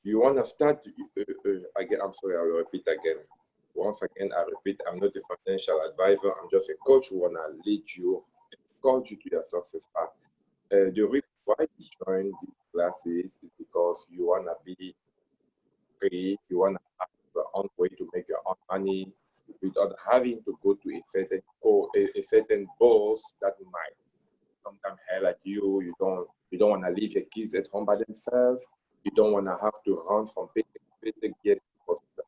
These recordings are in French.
You want to start, again, I'm sorry, I will repeat again. Once again, I repeat, I'm not a financial advisor. I'm just a coach who want to lead you, coach you to your success path. The reason why you join these classes is because you want to be free, you want to have your own way to make your own money without having to go to a certain boss that might sometimes hell at you. You don't want to leave your kids at home by themselves. You don't want to have to run from paycheck to paycheck. Yes, it's possible.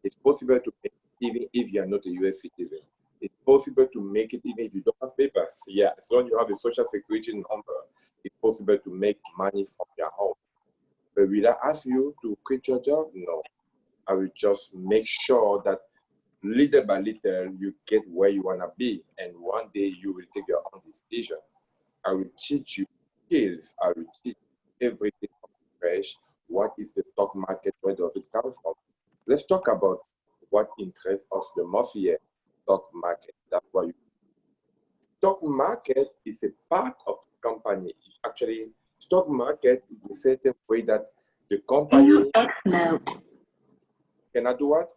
It's possible to make it even if you are not a US citizen. It's possible to make it even if you don't have papers. Yeah, as long as you have a social security number, it's possible to make money from your home. But will I ask you to quit your job? No. I will just make sure that little by little you get where you want to be. And one day you will take your own decision. I will teach you skills. I will teach everything from fresh. What is the stock market? Where does it come from? Let's talk about what interests us the most here. Stock market. That's why stock market is a part of the company. Actually, stock market is a certain way that the company can I do what?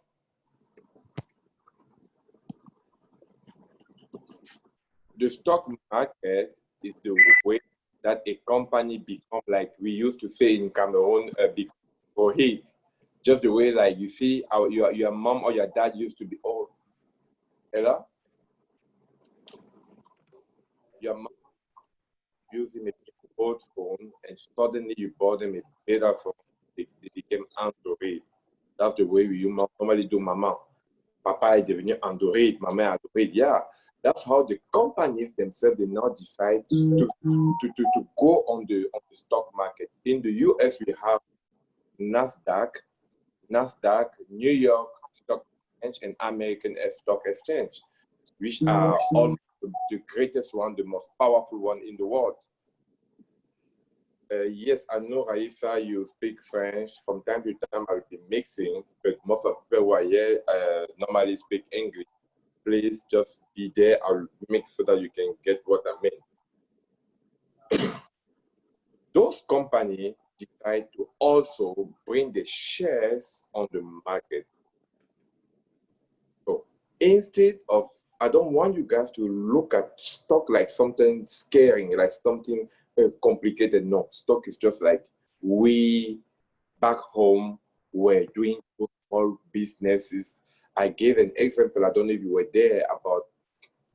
The stock market is the way that a company become, like we used to say in Cameroon, or hey, just the way like you see your mom or your dad used to be. Oh, hello, your mom using a old phone, and suddenly you bought them a better phone. They became Android. That's the way we normally do. Mama, papa est devenu Android, maman est Android. Yeah. That's how the companies themselves, they now decide to go on the stock market. In the US, we have NASDAQ, New York Stock Exchange, and American Stock Exchange, which are all the greatest one, the most powerful one in the world. Yes, I know, Raissa, you speak French. From time to time, I'll be mixing, but most of people who are here normally speak English. Please just be there. I'll mix so that you can get what I mean. Those companies decide to also bring the shares on the market. So instead of, I don't want you guys to look at stock like something scaring, like something complicated. No, stock is just like we back home were doing small businesses. I gave an example, I don't know if you were there, about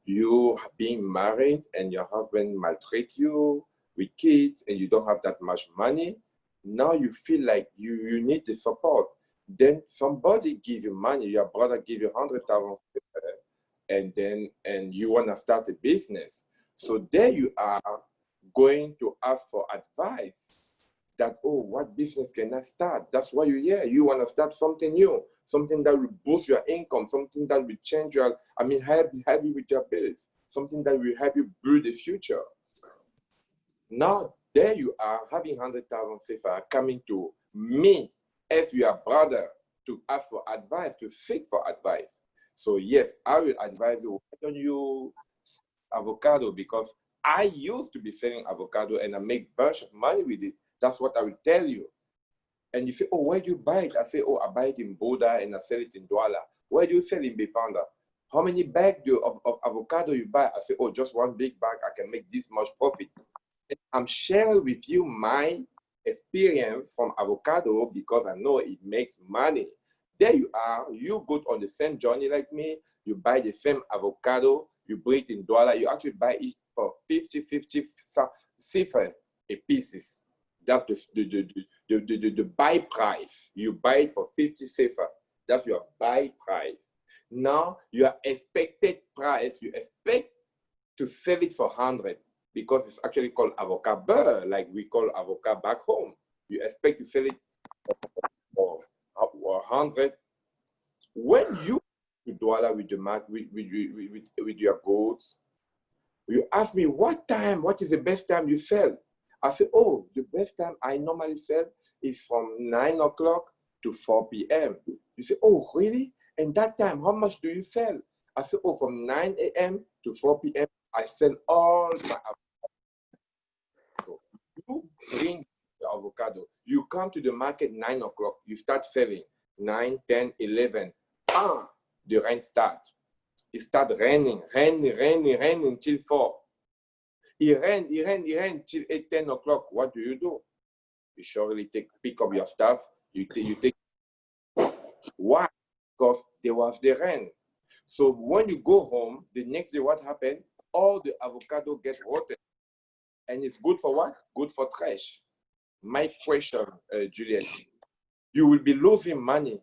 you being married and your husband maltreat you with kids and you don't have that much money. Now you feel like you need the support. Then somebody give you money, your brother give you 100,000, and you want to start a business. So there you are going to ask for advice that, oh, what business can I start? That's why you're here. You want to start something new, something that will boost your income, something that will change your, help you with your bills, something that will help you build a future. Now, there you are, having 100,000 CFA coming to me as your brother to ask for advice, to seek for advice. So yes, I will advise you, why don't you avocado? Because I used to be selling avocado and I make a bunch of money with it. That's what I will tell you. And you say, oh, where do you buy it? I say, oh, I buy it in Boda and I sell it in Douala. Where do you sell in Bipanda? How many bags of avocado you buy? I say, oh, just one big bag. I can make this much profit. And I'm sharing with you my experience from avocado because I know it makes money. There you are. You go on the same journey like me. You buy the same avocado. You bring it in Douala. You actually buy it for 50 CFA a pieces. That's the buy price. You buy it for 50 CFA. That's your buy price. Now, your expected price, you expect to sell it for 100 because it's actually called avocado beurre, like we call avocado back home. You expect to sell it for 100. When you to Douala with the with your goods, you ask me what is the best time you sell? I say, oh, the best time I normally sell is from 9 o'clock to 4 p.m. You say, oh, really? And that time, how much do you sell? I say, oh, from 9 a.m. to 4 p.m., I sell all my avocado. You bring the avocado. You come to the market 9 o'clock. You start selling 9, 10, 11. The rain starts. It starts raining till 4. It rains till 8, 10 o'clock. What do? You surely pick up your stuff. You take. Why? Because there was the rain. So when you go home, the next day, what happened? All the avocado get rotten. And it's good for what? Good for trash. My question, Juliet, you will be losing money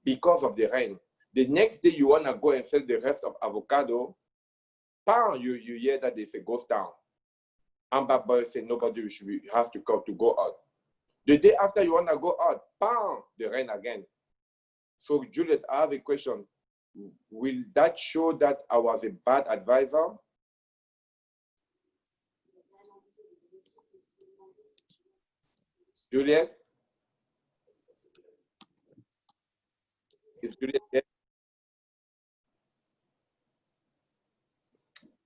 because of the rain. The next day you want to go and sell the rest of avocado, you hear that if it goes down. Amber boy say nobody have to come to go out. The day after you want to go out, the rain again. So Juliet, I have a question. Will that show that I was a bad advisor? Juliet? Is Juliet there?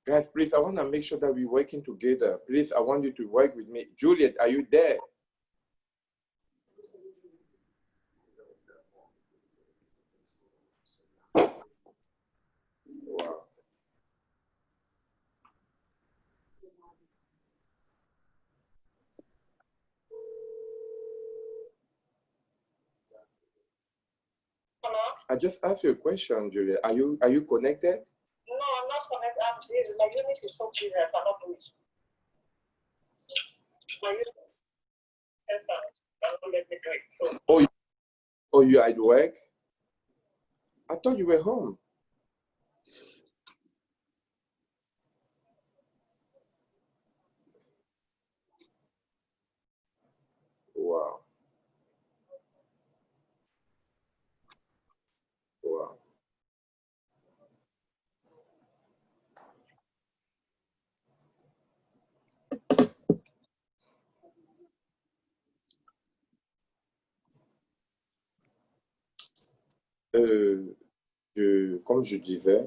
Guys, please, I want to make sure that we're working together. Please, I want you to work with me. Juliet, are you there? Wow. Hello? I just asked you a question, Juliet. Are you connected? No, I'm not connected. I'm busy. My unit is so busy. I cannot do it. My unit, yes, sir. Cannot let me do it. So, Oh, you're at work? I thought you were home. Wow. Wow. Comme je disais,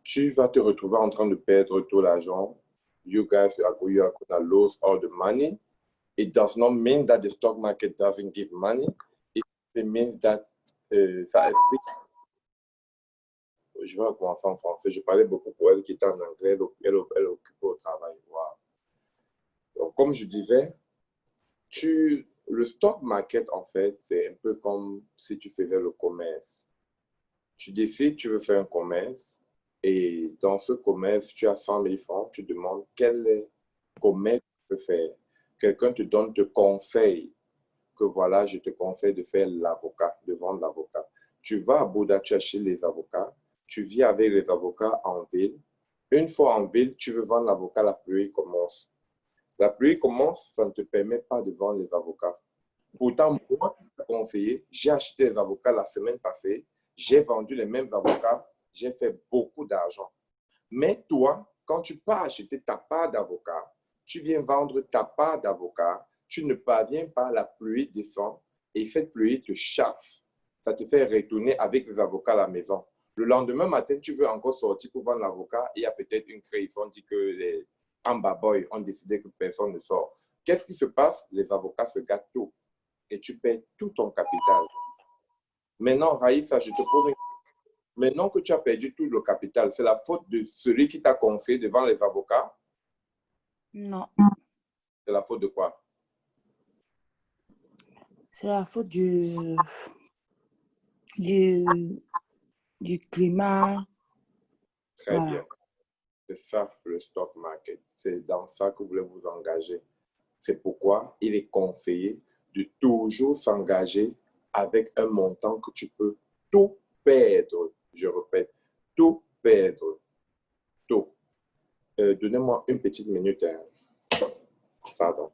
tu vas te retrouver en train de perdre tout l'argent. You guys are going to lose all the money. It does not mean that the stock market doesn't give money. It means that ça explique. Je vais commencer en français. Je parlais beaucoup pour elle qui était en anglais. Elle occupe au travail. Wow. Donc, comme je disais, le stock market, en fait, c'est un peu comme si tu faisais le commerce. Tu décides, tu veux faire un commerce, et dans ce commerce, tu as 100 000 francs, tu demandes quel commerce tu peux faire. Quelqu'un te donne te conseil que voilà, je te conseille de faire l'avocat, de vendre l'avocat. Tu vas à Bouddha chercher les avocats, tu vis avec les avocats en ville. Une fois en ville, tu veux vendre l'avocat, la pluie commence. La pluie commence, ça ne te permet pas de vendre les avocats. Pourtant, moi, conseiller, j'ai acheté les avocats la semaine passée, j'ai vendu les mêmes avocats, j'ai fait beaucoup d'argent. Mais toi, quand tu pars acheter ta part d'avocat, tu viens vendre ta part d'avocat, tu ne parviens pas, la pluie descend et cette pluie te chasse. Ça te fait retourner avec les avocats à la maison. Le lendemain matin, tu veux encore sortir pour vendre l'avocat et il y a peut-être une crise. On dit que les Amba Boys ont décidé que personne ne sort. Qu'est-ce qui se passe? Les avocats se gâtent tout et tu perds tout ton capital. Maintenant, Raïssa, je te pose une... Maintenant que tu as perdu tout le capital, c'est la faute de celui qui t'a conseillé devant les avocats? Non, C'est la faute de quoi? c'est la faute du climat. Très Voilà. bien. C'est ça le stock market. C'est dans ça que vous voulez vous engager. C'est pourquoi il est conseillé de toujours s'engager avec un montant que tu peux tout perdre. Je répète, tout perdre. Tout. Donnez-moi une petite minute. Hein. Pardon.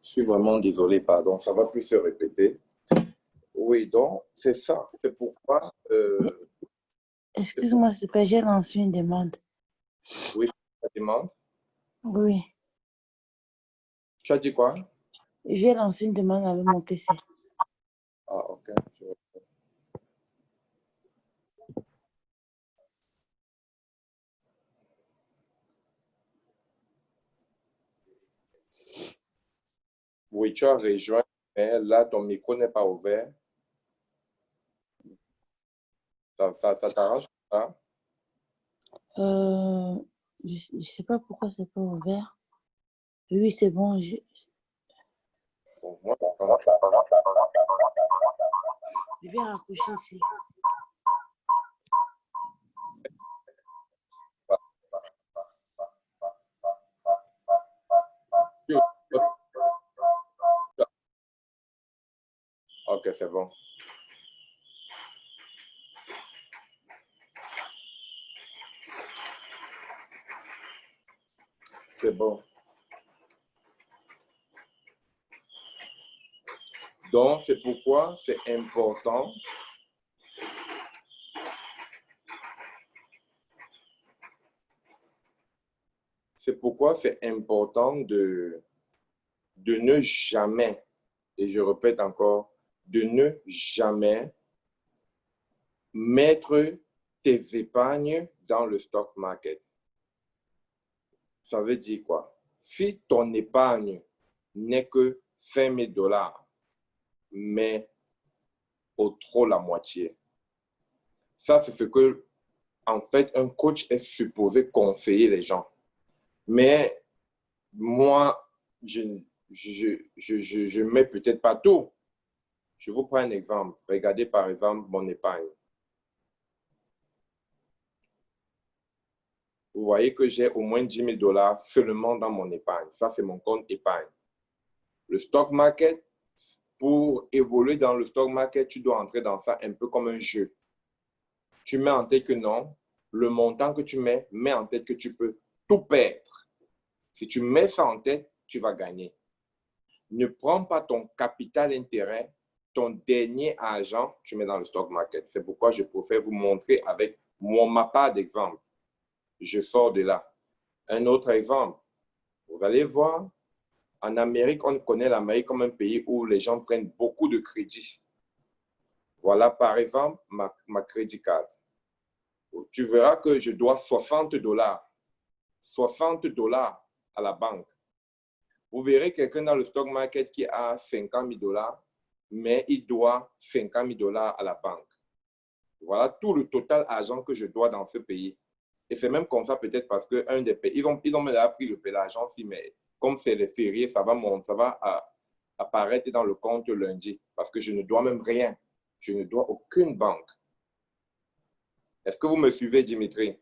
Je suis vraiment désolé, pardon, ça va plus se répéter. Oui, donc c'est ça. C'est pourquoi, Excuse-moi, s'il te plaît, j'ai lancé une demande. oui, la demande. Oui, Tu as dit quoi? j'ai lancé une demande avec mon PC. Ah, ok. Oui, tu as rejoint, mais là, ton micro n'est pas ouvert. Ça t'arrange pas? Je ne sais pas pourquoi c'est pas ouvert. Oui, c'est bon. Bon, moi, quand Je vais raccrocher ici. Ok, c'est bon. C'est bon. Donc, c'est pourquoi c'est important. C'est pourquoi c'est important de ne jamais, et je répète encore, de ne jamais mettre tes épargnes dans le stock market. Ça veut dire quoi? Si ton épargne n'est que 5 000 $, mais au trop la moitié. Ça, c'est ce que, en fait, un coach est supposé conseiller les gens. Mais moi, je ne mets peut-être pas tout. Je vous prends un exemple. Regardez par exemple mon épargne. Vous voyez que j'ai au moins 10 000 $ seulement dans mon épargne. Ça, c'est mon compte épargne. Le stock market, pour évoluer dans le stock market, tu dois entrer dans ça un peu comme un jeu. Tu mets en tête que non, le montant que tu mets en tête que tu peux tout perdre. Si tu mets ça en tête, tu vas gagner. Ne prends pas ton capital intérêt, ton dernier argent, tu mets dans le stock market. C'est pourquoi je préfère vous montrer avec ma part d'exemple. Je sors de là. Un autre exemple, vous allez voir, en Amérique, on connaît l'Amérique comme un pays où les gens prennent beaucoup de crédits. Voilà, par exemple, ma crédit card. Tu verras que je dois 60 $. 60 $ à la banque. Vous verrez quelqu'un dans le stock market qui a 50 000 $, mais il doit 50 000 $ à la banque. Voilà tout le total argent que je dois dans ce pays. Et c'est même comme ça peut-être parce qu'un des pays, ils ont même appris l'argent, mais comme c'est les fériés, ça va apparaître dans le compte lundi parce que je ne dois même rien. Je ne dois aucune banque. Est-ce que vous me suivez, Dimitri?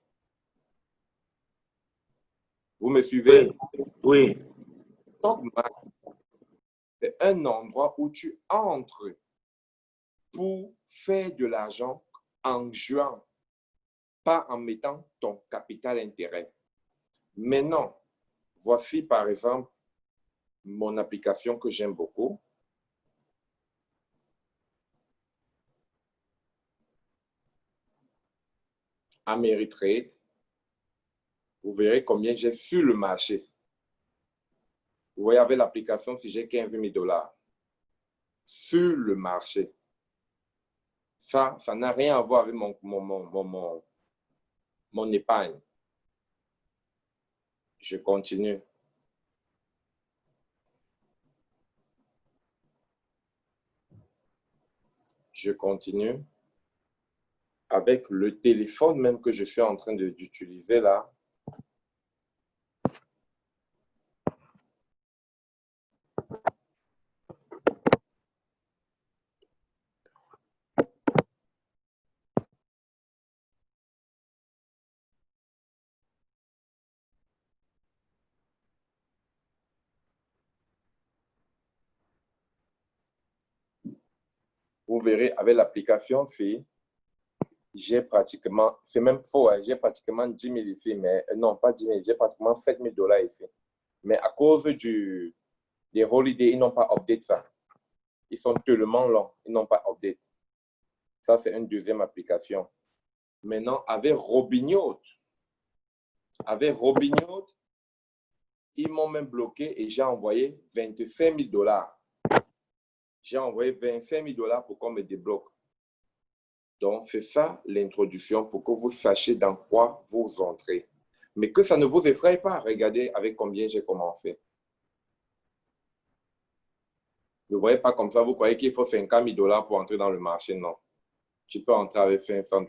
Vous me suivez? Oui. Stock market, c'est un endroit où tu entres pour faire de l'argent en jouant, pas en mettant ton capital intérêt. Maintenant, voici par exemple mon application que j'aime beaucoup. Ameritrade. Vous verrez combien j'ai sur le marché. Vous voyez avec l'application si j'ai 15 000 $ sur le marché. Ça n'a rien à voir avec mon épargne. Je continue. Je continue. Avec le téléphone même que je suis en train d'utiliser là. Vous verrez avec l'application, j'ai pratiquement, c'est même faux, hein, j'ai pratiquement 10 000 ici, mais non, pas 10 000, j'ai pratiquement 7 000 $ ici. Mais à cause des holidays, ils n'ont pas update ça. Ils sont tellement longs, ils n'ont pas update. Ça, c'est une deuxième application. Maintenant, avec Robinhood, ils m'ont même bloqué et j'ai envoyé 25 000 $. J'ai envoyé 25 000 $ pour qu'on me débloque. Donc, c'est ça l'introduction pour que vous sachiez dans quoi vous entrez. Mais que ça ne vous effraie pas. Regardez avec combien j'ai commencé. Ne voyez pas comme ça, vous croyez qu'il faut 50 000 $ pour entrer dans le marché. Non. Tu peux entrer avec 500 $.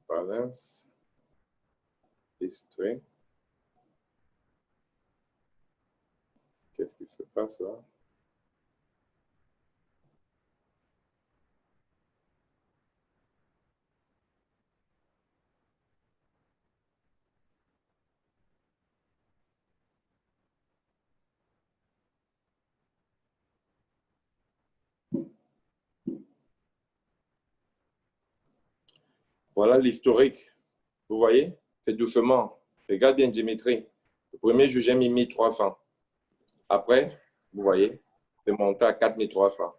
Balance. History. Qu'est-ce qui se passe là? Voilà l'historique. Vous voyez? C'est doucement. Regarde bien, Dimitri. Le premier jour, j'ai mis 1300. Après, vous voyez, c'est monté à 4300.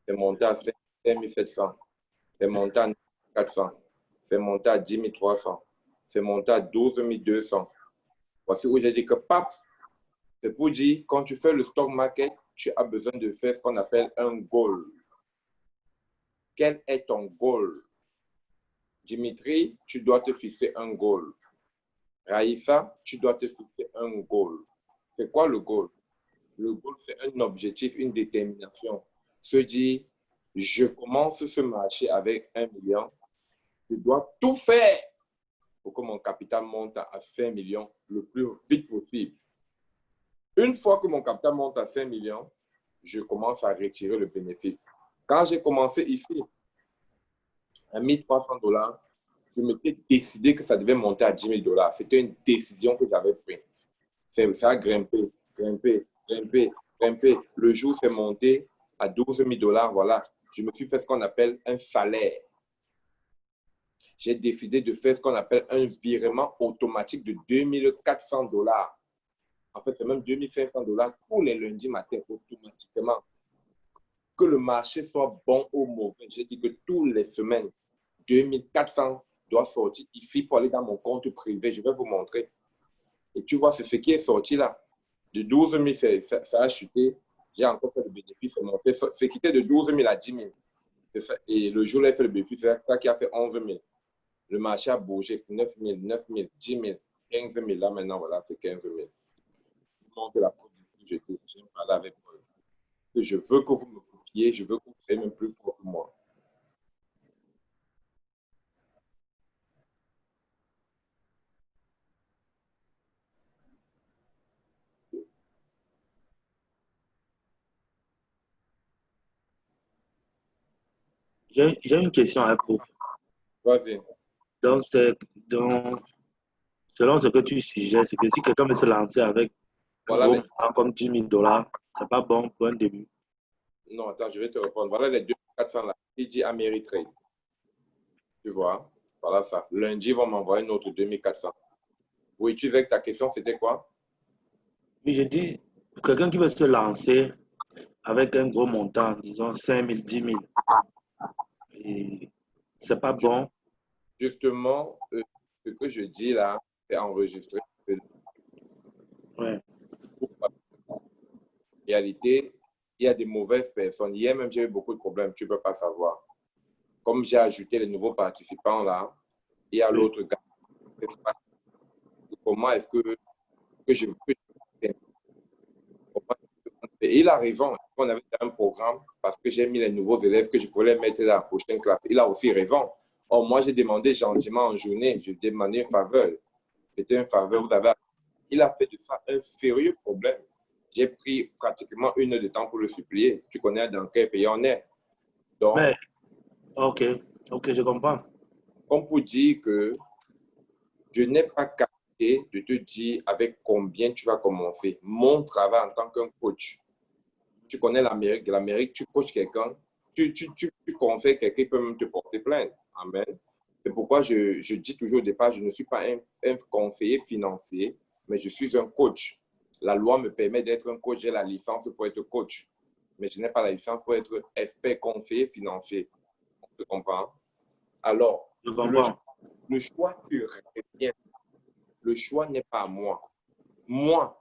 C'est monté à 5700. C'est monté à 400. C'est monté à 10 300. C'est monté à 12 200. Voici où j'ai dit que, pap, c'est pour dire, quand tu fais le stock market, tu as besoin de faire ce qu'on appelle un goal. Quel est ton goal? Dimitri, tu dois te fixer un goal. Raïssa, tu dois te fixer un goal. C'est quoi le goal? Le goal, c'est un objectif, une détermination. Se dire, je commence ce marché avec 1 million. Je dois tout faire pour que mon capital monte à 5 millions le plus vite possible. Une fois que mon capital monte à 5 millions, je commence à retirer le bénéfice. Quand j'ai commencé ici, à 1 300 $, je m'étais décidé que ça devait monter à 10 000 $. C'était une décision que j'avais prise. Ça a grimpé, grimpé, grimpé, grimpé. Le jour, c'est monté à 12 000 $. Voilà. Je me suis fait ce qu'on appelle un salaire. J'ai décidé de faire ce qu'on appelle un virement automatique de 2 400 $. En fait, c'est même $2 500 tous les lundis matin automatiquement. Que le marché soit bon ou mauvais, j'ai dit que toutes les semaines, 2400 doit sortir ici pour aller dans mon compte privé. Je vais vous montrer. Et tu vois, c'est ce qui est sorti là. De 12 000, ça a chuté. J'ai encore fait le bénéfice. C'est quitté de 12 000 à 10 000. Et le jour où j'ai fait le bénéfice, c'est ça qui a fait 11 000. Le marché a bougé 9 000, 9 000, 10 000, 15 000. Là, maintenant, voilà, c'est 15 000. Je montre la preuve du que j'ai parlé avec vous. Je veux que vous me copiez, je veux que vous soyez même plus fort que moi. J'ai une question à vous. Vas-y. Donc, donc, selon ce que tu suggères, c'est que si quelqu'un veut se lancer avec un Voilà gros les... montant comme $10 000, c'est pas bon pour un début. Non, attends, je vais te répondre. Voilà les 2400 là. TG Ameritrade. Tu vois? Voilà ça. Lundi, ils vont m'envoyer une autre 2400. Oui, tu veux que ta question, c'était quoi? Oui, je dis, pour quelqu'un qui veut se lancer avec un gros montant, disons 5 000, 10 000, et c'est pas bon. Justement, ce que je dis là, c'est enregistré. Ouais. En réalité, il y a des mauvaises personnes. Hier même, j'ai eu beaucoup de problèmes. Tu ne peux pas savoir. Comme j'ai ajouté les nouveaux participants là, il y a Oui. l'autre gars. Comment est-ce que je peux... Et il a raison. On avait un programme parce que j'ai mis les nouveaux élèves que je voulais mettre dans la prochaine classe. Il a aussi raison. Or, moi, j'ai demandé gentiment en journée, je demandais une faveur. C'était une faveur. Il a fait de ça un sérieux problème. J'ai pris pratiquement 1 heure de temps pour le supplier. Tu connais dans quel pays on est. Donc, Mais, ok, je comprends. comme pour dire que je n'ai pas capté de te dire avec combien tu vas commencer. Mon travail en tant qu'un coach, tu connais l'Amérique. L'Amérique, tu coaches quelqu'un, tu conseilles quelqu'un qui peut même te porter plainte. Amen. C'est pourquoi je dis toujours au départ, je ne suis pas un conseiller financier, mais je suis un coach. La loi me permet d'être un coach. J'ai la licence pour être coach, mais je n'ai pas la licence pour être expert conseiller financier. Tu comprends? Alors, Je comprends. le choix tu reviens. Le choix n'est pas à moi. Moi,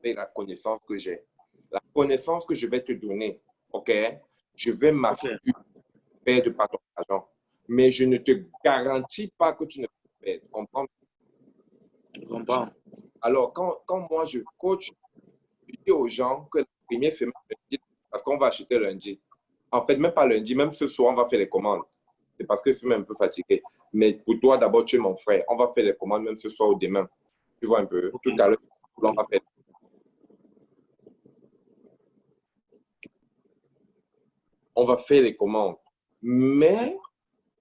avec la connaissance que j'ai, la connaissance que je vais te donner, OK? Je vais m'assurer de perdre pas ton argent. Mais je ne te garantis pas que tu ne vas pas perdre. Comprends? Je comprends. Alors, quand moi je coach, je dis aux gens que la première semaine, parce qu'on va acheter lundi. En fait, même pas lundi, même ce soir, on va faire les commandes. C'est parce que je suis un peu fatigué. Mais pour toi, d'abord, tu es mon frère. On va faire les commandes même ce soir ou demain. Tu vois un peu? Ok. Tout à l'heure, on va faire. On va faire les commandes. Mais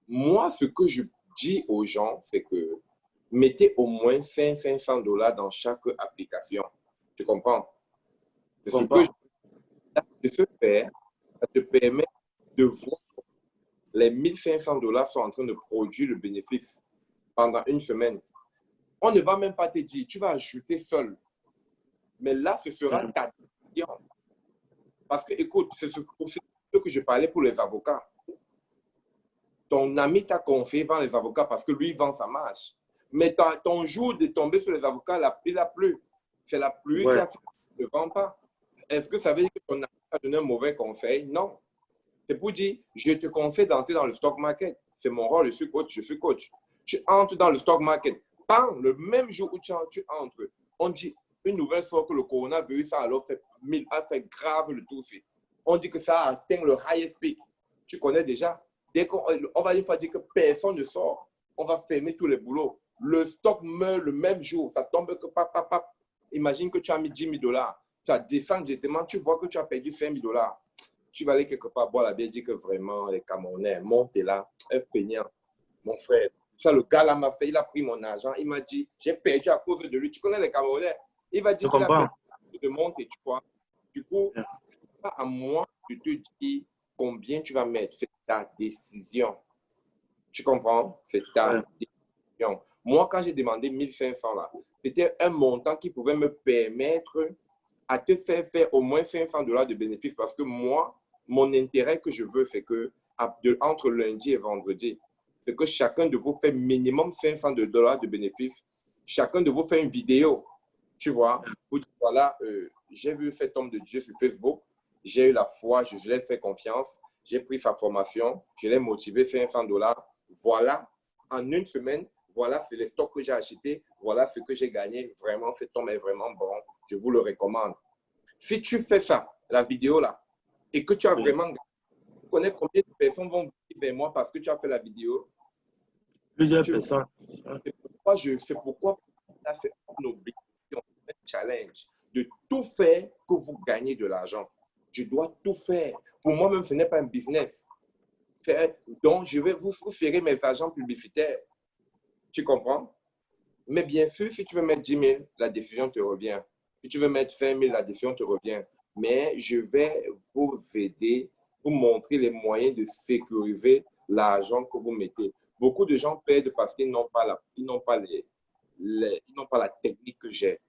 moi, ce que je dis aux gens, c'est que mettez au moins $500 dans chaque application. Tu comprends? Je C'est ce que comprends. de ce faire, ça te permet de voir les $1 500 sont en train de produire le bénéfice pendant une semaine. On ne va même pas te dire, tu vas ajouter seul. Mais là, ce sera ta décision. Parce que, écoute, c'est ce que je parlais pour les avocats. Ton ami t'a confié vend les avocats parce que lui, il vend sa marge. Mais ton jour de tomber sur les avocats, il a plu. C'est la pluie qui a fait que tu ne vends pas. Est-ce que ça veut dire que ton ami t'a donné un mauvais conseil? Non. C'est pour dire, je te conseille d'entrer dans le stock market. C'est mon rôle, je suis coach, je suis coach. Tu entres dans le stock market. Bam, le même jour où tu entres, on dit une nouvelle fois que le coronavirus a alors fait grave le tout. On dit que ça a atteint le highest peak. Tu connais déjà. Dès qu'on va une fois dire que personne ne sort, on va fermer tous les boulots. Le stock meurt le même jour. Ça tombe que pap. Imagine que tu as mis $10 000. Ça descend directement. Tu vois que tu as perdu $5 000. Tu vas aller quelque part boire la bière et dire que vraiment, les Camerounais, montez là, un peignant, mon frère. Ça, le gars là m'a fait, il a pris mon argent, il m'a dit, j'ai perdu à cause de lui. Tu connais les Camerounais? Il va Je dire qu'il a comprends. perdu de monter, tu vois. Du coup, c'est pas à moi de te dire combien tu vas mettre. C'est ta décision. Tu comprends? C'est ta décision. Moi, quand j'ai demandé 1500 là, c'était un montant qui pouvait me permettre à te faire au moins $500 de bénéfices parce que moi, mon intérêt que je veux, c'est que entre lundi et vendredi, c'est que chacun de vous fait minimum $500 de bénéfices. Chacun de vous fait une vidéo, tu vois, pour dire, voilà, j'ai vu cet homme de Dieu sur Facebook, j'ai eu la foi, je lui ai fait confiance, j'ai pris sa formation, je l'ai motivé, $500. Voilà, en une semaine, voilà, c'est les stocks que j'ai achetés, voilà ce que j'ai gagné. Vraiment, cet homme est vraiment bon, je vous le recommande. Si tu fais ça, la vidéo là, et que tu as vraiment gagné, tu connais combien de personnes vont venir vers moi parce que tu as fait la vidéo? Plusieurs personnes. C'est pourquoi on a fait une obligation, un challenge de tout faire que vous gagnez de l'argent. Je dois tout faire. Pour moi-même, ce n'est pas un business. Donc, je vais vous faire mes agents publicitaires. Tu comprends? Mais bien sûr, si tu veux mettre 10 000, la décision te revient. Si tu veux mettre 20 000, la décision te revient. Mais je vais vous aider, vous montrer les moyens de sécuriser l'argent que vous mettez. Beaucoup de gens perdent parce qu'ils n'ont pas la technique que j'ai.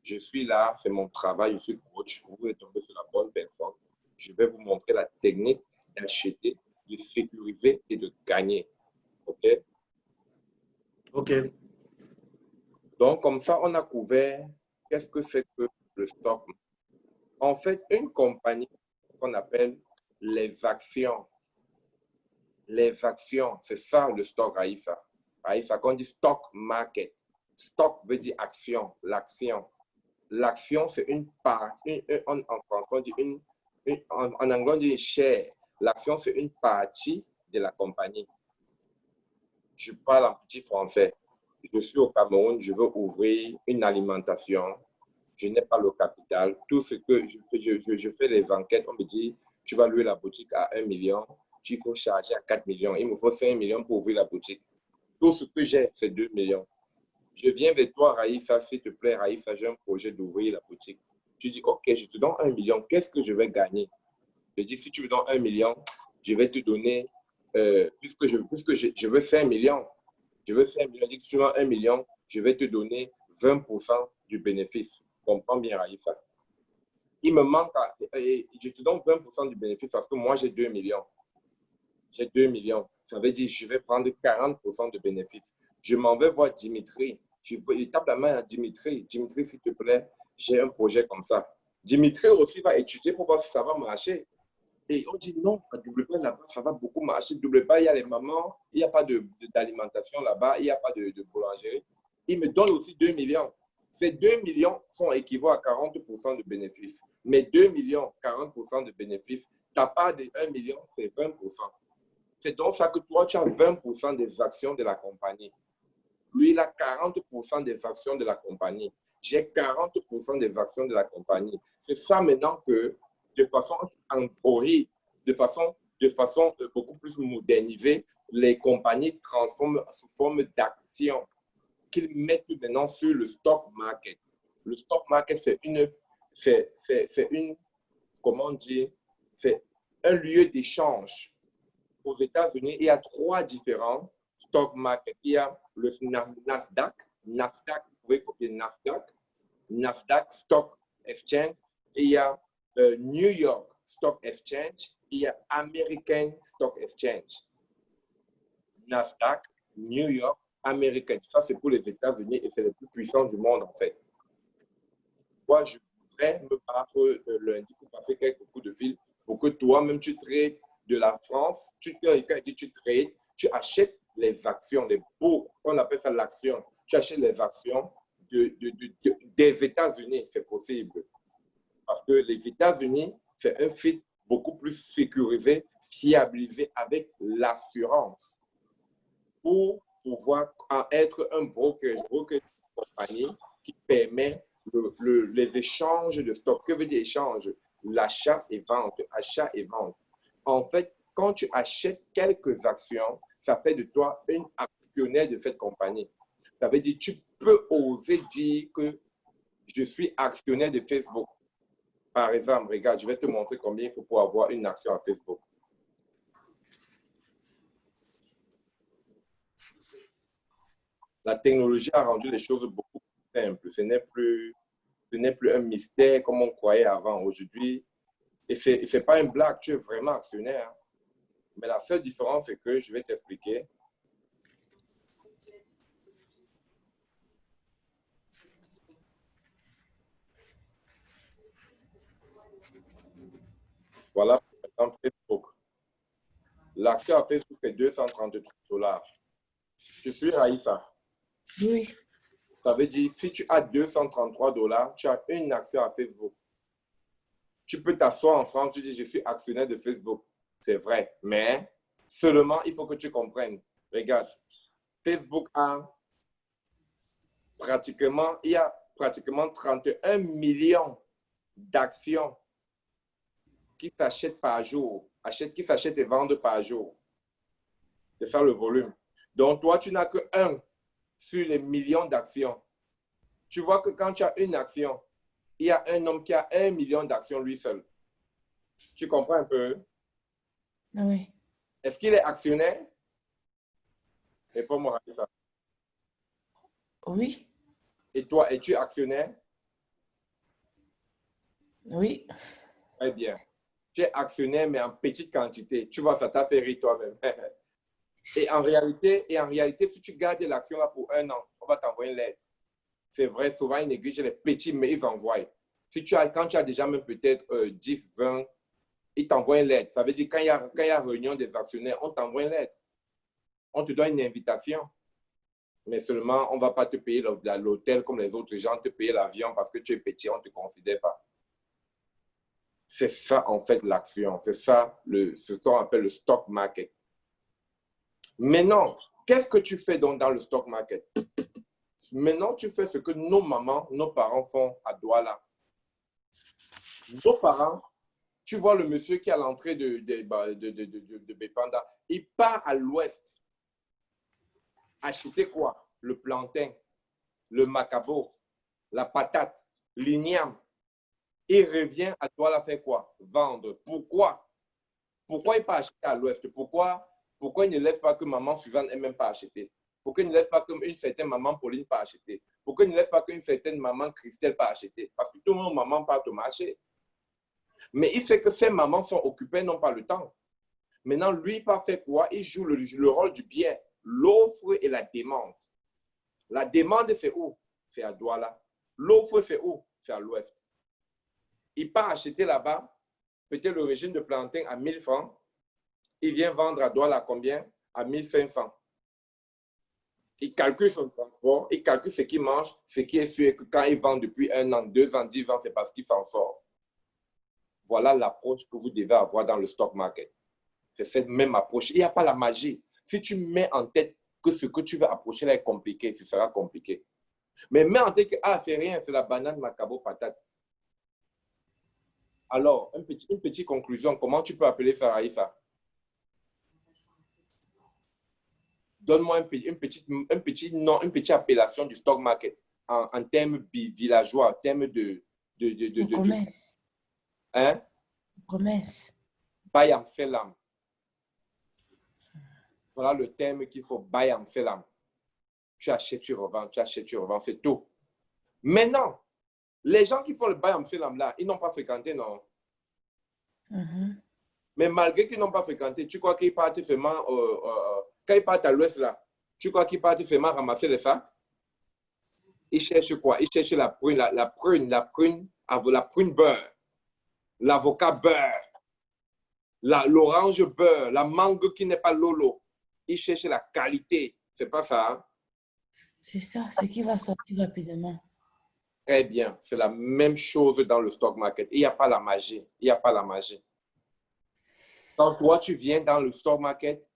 Je suis là, c'est mon travail, je suis coach. Vous êtes tombé sur la bonne personne. Je vais vous montrer la technique d'acheter, de sécuriser et de gagner. OK? OK. Donc, comme ça, on a couvert qu'est-ce que c'est que le stock. En fait, une compagnie qu'on appelle les actions. Les actions, c'est ça le stock, Aïssa. Aïssa, quand on dit stock market, stock veut dire action, l'action. L'action, c'est une partie, en français, on dit en anglais, on dit une share. L'action, c'est une partie de la compagnie. Je parle en petit français. Je suis au Cameroun, je veux ouvrir une alimentation. Je n'ai pas le capital. Tout ce que je fais les enquêtes, on me dit, tu vas louer la boutique à 1 million, il faut charger à 4 millions. Il me faut 5 millions pour ouvrir la boutique. Tout ce que j'ai, c'est 2 millions. Je viens vers toi, Raïfa, s'il te plaît, Raïfa, j'ai un projet d'ouvrir la boutique. Tu dis, OK, je te donne 1 million, qu'est-ce que je vais gagner? Je dis, si tu me donnes 1 million, je vais te donner, puisque je veux faire 1 million, je veux faire 1 million, si tu me donnes 1 million, je vais te donner 20% du bénéfice. Comprends bien, Raïfa. Il me manque, je te donne 20% du bénéfice parce que moi, j'ai 2 millions. J'ai 2 millions. Ça veut dire que je vais prendre 40% de bénéfice. Je m'en vais voir Dimitri. Je tape la main à Dimitri. Dimitri, s'il te plaît, j'ai un projet comme ça. Dimitri aussi va étudier pour voir si ça va marcher. Et on dit non, à WP là-bas, ça va beaucoup marcher. WP, il y a les mamans, il n'y a pas d'alimentation là-bas, il n'y a pas de boulangerie. Il me donne aussi 2 millions. Ces 2 millions sont équivalents à 40% de bénéfices. Mais 2 millions, 40% de bénéfices, ta part de 1 million, c'est 20%. C'est donc ça que toi, tu as 20% des actions de la compagnie. Lui, il a 40% des actions de la compagnie. J'ai 40% des actions de la compagnie. C'est ça maintenant que, de façon emporique, de façon beaucoup plus modernisée, les compagnies transforment sous forme d'actions qu'ils mettent maintenant sur le stock market. Le stock market, c'est une, comment dire, c'est un lieu d'échange. Aux États-Unis, il y a 3 différents stock markets. Il y a le Nasdaq, vous pouvez copier Nasdaq Stock Exchange. Et il y a New York Stock Exchange. Il y a American Stock Exchange. Nasdaq, New York, American. Ça, c'est pour les États-Unis et c'est le plus puissant du monde, en fait. Moi, je voudrais me battre lundi pour passer quelques coups de fil pour que toi-même, tu trades de la France, tu trades, tu achètes les actions, les baux, on appelle ça l'action. Tu achètes les actions des États-Unis, c'est possible. Parce que les États-Unis, c'est un site beaucoup plus sécurisé, fiabilisé avec l'assurance. Pour pouvoir être un broker de compagnie qui permet les échanges de stock. Que veut dire échange? L'achat et vente, achat et vente. En fait, quand tu achètes quelques actions, ça fait de toi un actionnaire de cette compagnie. Ça veut dire que tu peux oser dire que je suis actionnaire de Facebook. Par exemple, regarde, je vais te montrer combien il faut pour avoir une action à Facebook. La technologie a rendu les choses beaucoup plus simples. Ce n'est plus un mystère comme on croyait avant. Aujourd'hui, et c'est pas une blague, tu es vraiment actionnaire. Mais la seule différence, c'est que je vais t'expliquer. Voilà, par exemple, Facebook. L'action à Facebook est $233. Tu suis Raïfa. Oui. Ça veut dire, si tu as $233, tu as une action à Facebook. Tu peux t'asseoir en France, tu dis, je suis actionnaire de Facebook. C'est vrai, mais seulement, il faut que tu comprennes. Regarde, Facebook il y a pratiquement 31 millions d'actions qui s'achètent par jour, qui s'achètent et vendent par jour. C'est ça le volume. Donc, toi, tu n'as que 1 sur les millions d'actions. Tu vois que quand tu as une action, il y a un homme qui a 1 million d'actions lui seul. Tu comprends un peu? Oui. Est-ce qu'il est actionnaire? Réponds-moi ça. Oui. Et toi, es-tu actionnaire? Oui. Très bien. Tu es actionnaire, mais en petite quantité. Tu vas faire ta féerie toi-même. Et en réalité, si tu gardes l'action là pour 1 an, on va t'envoyer une lettre. C'est vrai, souvent, ils négligent les petits, mais ils envoient. Quand tu as déjà même peut-être 10, 20, ils t'envoient une lettre. Ça veut dire quand il y a réunion des actionnaires, on t'envoie une lettre. On te donne une invitation. Mais seulement, on ne va pas te payer l'hôtel comme les autres gens, te payer l'avion parce que tu es petit, on ne te considère pas. C'est ça, en fait, l'action. C'est ça, ce qu'on appelle le stock market. Maintenant, qu'est-ce que tu fais donc dans le stock market? Maintenant, tu fais ce que nos mamans, nos parents font à Douala. Nos parents, tu vois le monsieur qui est à l'entrée de Bepanda, il part à l'ouest. Acheter quoi? Le plantain, le macabo, la patate, l'igname. Il revient à Douala faire quoi? Vendre. Pourquoi? Pourquoi il ne pas acheter à l'ouest? Pourquoi il ne laisse pas que maman Suzanne n'ait même pas acheté? Pourquoi il ne laisse pas comme une certaine maman Pauline pas acheter? Pourquoi il ne laisse pas qu'une certaine maman Christelle pas acheter? Parce que tout le monde, maman, part au marché. Mais il fait que ces mamans sont occupées, n'ont pas le temps. Maintenant, lui, il va faire quoi? Il joue le rôle du bien, l'offre et la demande. La demande fait où? C'est à Douala. L'offre fait où? C'est à l'ouest. Il part acheter là-bas, peut-être le régime de plantain à 1000 francs. Il vient vendre à Douala à combien? À 1500. Il calcule son transport, il calcule ce qu'il mange, ce qui est sûr que quand il vend depuis 1 an, 2 ans, 10 ans, c'est parce qu'il s'en sort. Voilà l'approche que vous devez avoir dans le stock market. C'est cette même approche. Il n'y a pas la magie. Si tu mets en tête que ce que tu veux approcher là est compliqué, ce sera compliqué. Mais mets en tête que, c'est rien, c'est la banane, macabo, patate. Alors, une petite conclusion. Comment tu peux appeler Faraïfa? Donne-moi une petite appellation du stock market en termes villageois, en termes de Promesse. hein? Promesse. Bayam Felam. Voilà le terme qu'il faut, Bayam Felam. Tu achètes, tu revends, tu achètes, tu revends, c'est tout. Maintenant, les gens qui font le Bayam Felam là, ils n'ont pas fréquenté, non? Mais malgré qu'ils n'ont pas fréquenté, tu crois qu'ils partent seulement, quand ils partent à l'ouest là, tu crois qu'ils partent seulement ramasser les sacs? Ils cherchent quoi? Ils cherchent la prune, la prune beurre, l'avocat beurre, l'orange beurre, la mangue qui n'est pas lolo. Ils cherchent la qualité. C'est pas ça, hein? C'est ça, ce qui va sortir rapidement. Très bien. C'est la même chose dans le stock market. Il n'y a pas la magie. Il n'y a pas la magie. Quand toi, tu viens dans le stock market,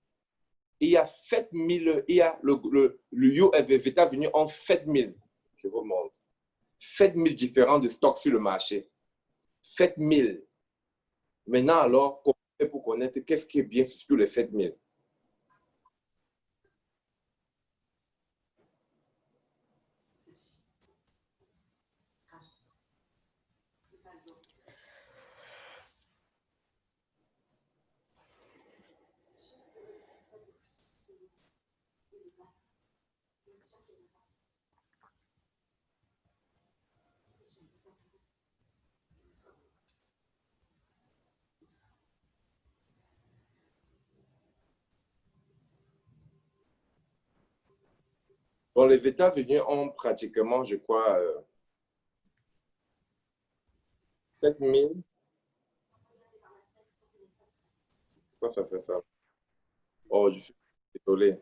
il y a 7000, il y a le US, les États-Unis ont 7000, je vous montre, 7000 différents de stocks sur le marché. 7000. Maintenant, alors, comment on fait pour connaître qu'est-ce qui est bien sur les 7000? Bon, les États-Unis ont pratiquement, je crois, 7 000. Pourquoi ça fait ça? Oh, je suis désolé.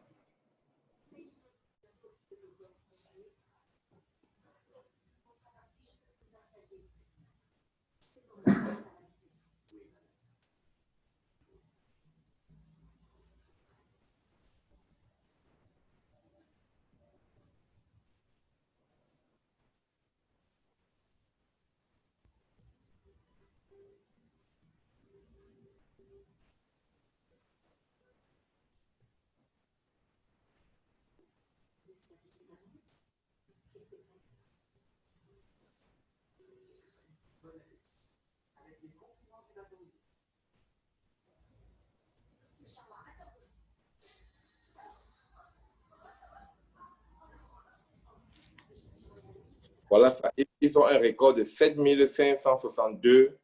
Voilà ça. Ils ont un record de 7 562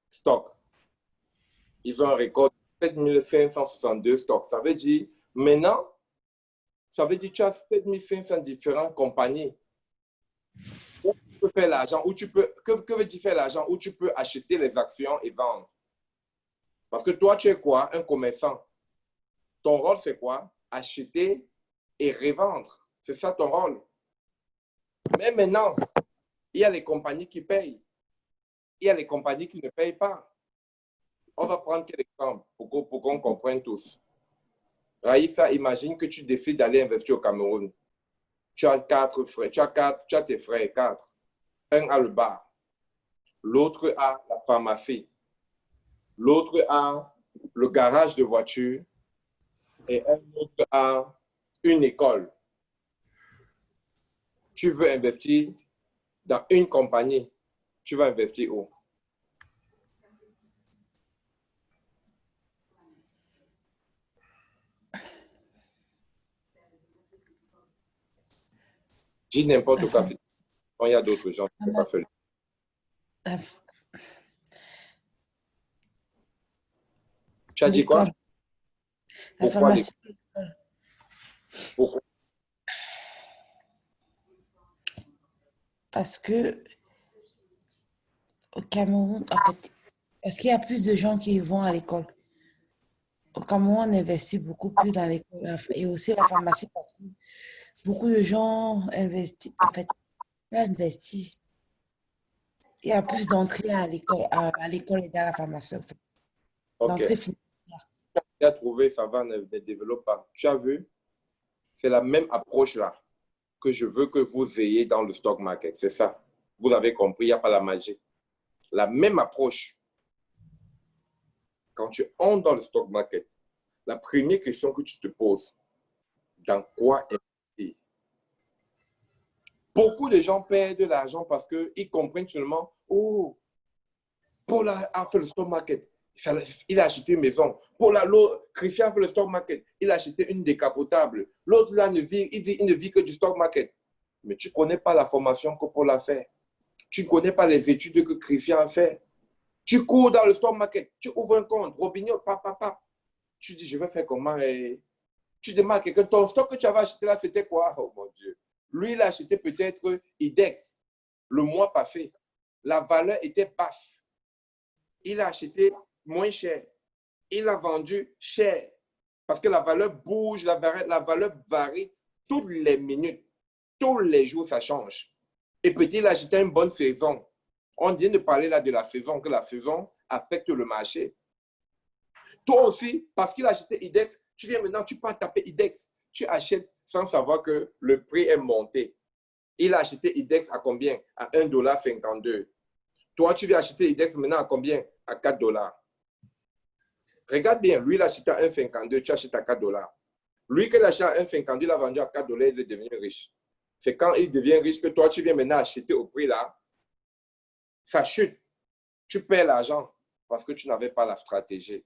stocks. Ils ont un record de 7 562 stocks. Ça veut dire, maintenant, ça veut dire que tu as 7 500 différentes compagnies. Où tu peux faire l'argent, où tu peux, que veut dire faire l'argent, où tu peux acheter les actions et vendre. Parce que toi, tu es quoi? Un commerçant. Ton rôle, c'est quoi? Acheter et revendre. C'est ça ton rôle. Mais maintenant, il y a les compagnies qui payent. Il y a les compagnies qui ne payent pas. On va prendre quel exemple pour qu'on comprenne tous. Raïssa, imagine que tu décides d'aller investir au Cameroun. Tu as 4 frères, tu as tes frères, 4. Un a le bar, l'autre a la pharmacie, l'autre a le garage de voiture et un autre a une école. Tu veux investir dans une compagnie, tu vas investir où? Dis n'importe quoi. Il y a d'autres gens qui ne peuvent pas faire. Tu as dit quoi? La Pourquoi pharmacie. Pourquoi? Parce que au Cameroun, en fait, parce qu'il y a plus de gens qui vont à l'école. Au Cameroun, on investit beaucoup plus dans l'école et aussi la pharmacie parce que beaucoup de gens investissent, en fait, pas investis. Il y a plus d'entrées à l'école et dans la pharmacie, en fait. Ok. D'entrée financière. Tu as trouvé, ça va, ne développe pas. Tu as vu? C'est la même approche là que je veux que vous ayez dans le stock market. C'est ça. Vous avez compris, il n'y a pas la magie. La même approche. Quand tu entres dans le stock market, la première question que tu te poses, dans quoi investir? Beaucoup de gens perdent de l'argent parce qu'ils comprennent seulement, oh, Paul a fait le stock market. Il a acheté une maison. Paul Christian a fait le stock market. Il a acheté une décapotable. L'autre là, il ne vit que du stock market. Mais tu ne connais pas la formation que Paul a fait. Tu ne connais pas les études que Christian a fait. Tu cours dans le stock market. Tu ouvres un compte. Robinho, papa. Tu dis, je vais faire comment? Et tu demandes à quelqu'un, ton stock que tu avais acheté là, c'était quoi? Oh mon Dieu. Lui, il a acheté peut-être IDEX le mois passé. La valeur était basse. Il a acheté moins cher. Il a vendu cher. Parce que la valeur bouge, la valeur varie toutes les minutes. Tous les jours, ça change. Et peut-être il a acheté une bonne saison. On vient de parler là de la saison, que la saison affecte le marché. Toi aussi, parce qu'il a acheté IDEX, tu viens maintenant, tu peux taper IDEX. Tu achètes sans savoir que le prix est monté. Il a acheté IDEX à combien? À 1,52 $. Toi, tu viens acheter IDEX maintenant à combien? À 4 $. Regarde bien, lui, il a acheté à 1,52 $, tu achètes à 4 $. Lui, qui a acheté à 1,52 $, il a vendu à 4 $, il est devenu riche. C'est quand il devient riche que toi, tu viens maintenant acheter au prix là, ça chute. Tu perds l'argent parce que tu n'avais pas la stratégie,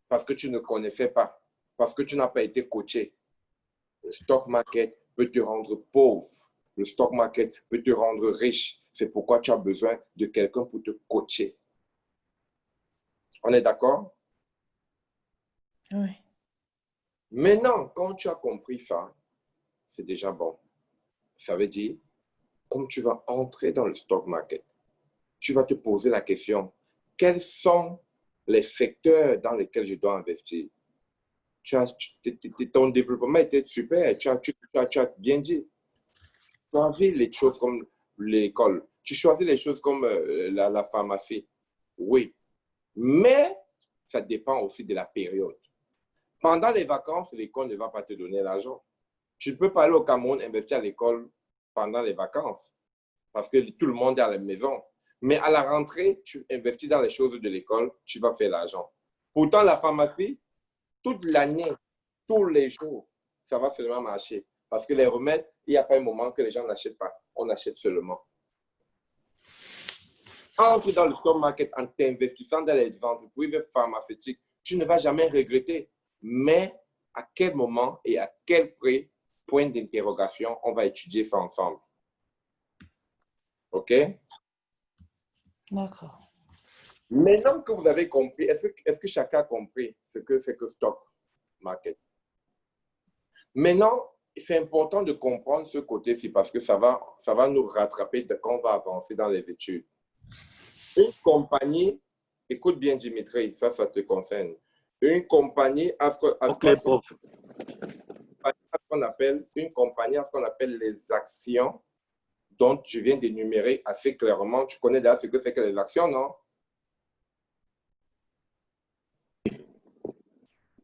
parce que tu ne connaissais pas, parce que tu n'as pas été coaché. Le stock market peut te rendre pauvre. Le stock market peut te rendre riche. C'est pourquoi tu as besoin de quelqu'un pour te coacher. On est d'accord? Oui. Maintenant, quand tu as compris ça, c'est déjà bon. Ça veut dire, comme tu vas entrer dans le stock market, tu vas te poser la question, quels sont les secteurs dans lesquels je dois investir? Ton développement était super, tu as bien dit. Tu choisis les choses comme l'école, tu choisis les choses comme la pharmacie. Oui, mais ça dépend aussi de la période. Pendant les vacances, l'école ne va pas te donner l'argent. Tu ne peux pas aller au Cameroun investir à l'école pendant les vacances parce que tout le monde est à la maison. Mais à la rentrée, tu investis dans les choses de l'école, tu vas faire l'argent. Pourtant, la pharmacie, toute l'année, tous les jours, ça va seulement marcher. Parce que les remèdes, il n'y a pas un moment que les gens n'achètent pas. On achète seulement. Entre dans le stock market en t'investissant dans les entreprises pharmaceutiques. Tu ne vas jamais regretter. Mais à quel moment et à quel prix, point d'interrogation, on va étudier ça ensemble. OK? D'accord. Maintenant que vous avez compris, est-ce que chacun a compris ce que c'est que stock market? Maintenant, c'est important de comprendre ce côté-ci parce que ça va nous rattraper quand on va avancer dans les études. Une compagnie, écoute bien Dimitri, ça te concerne. Une compagnie a ce qu'on appelle les actions dont je viens d'énumérer assez clairement. Tu connais déjà ce que c'est que les actions, non?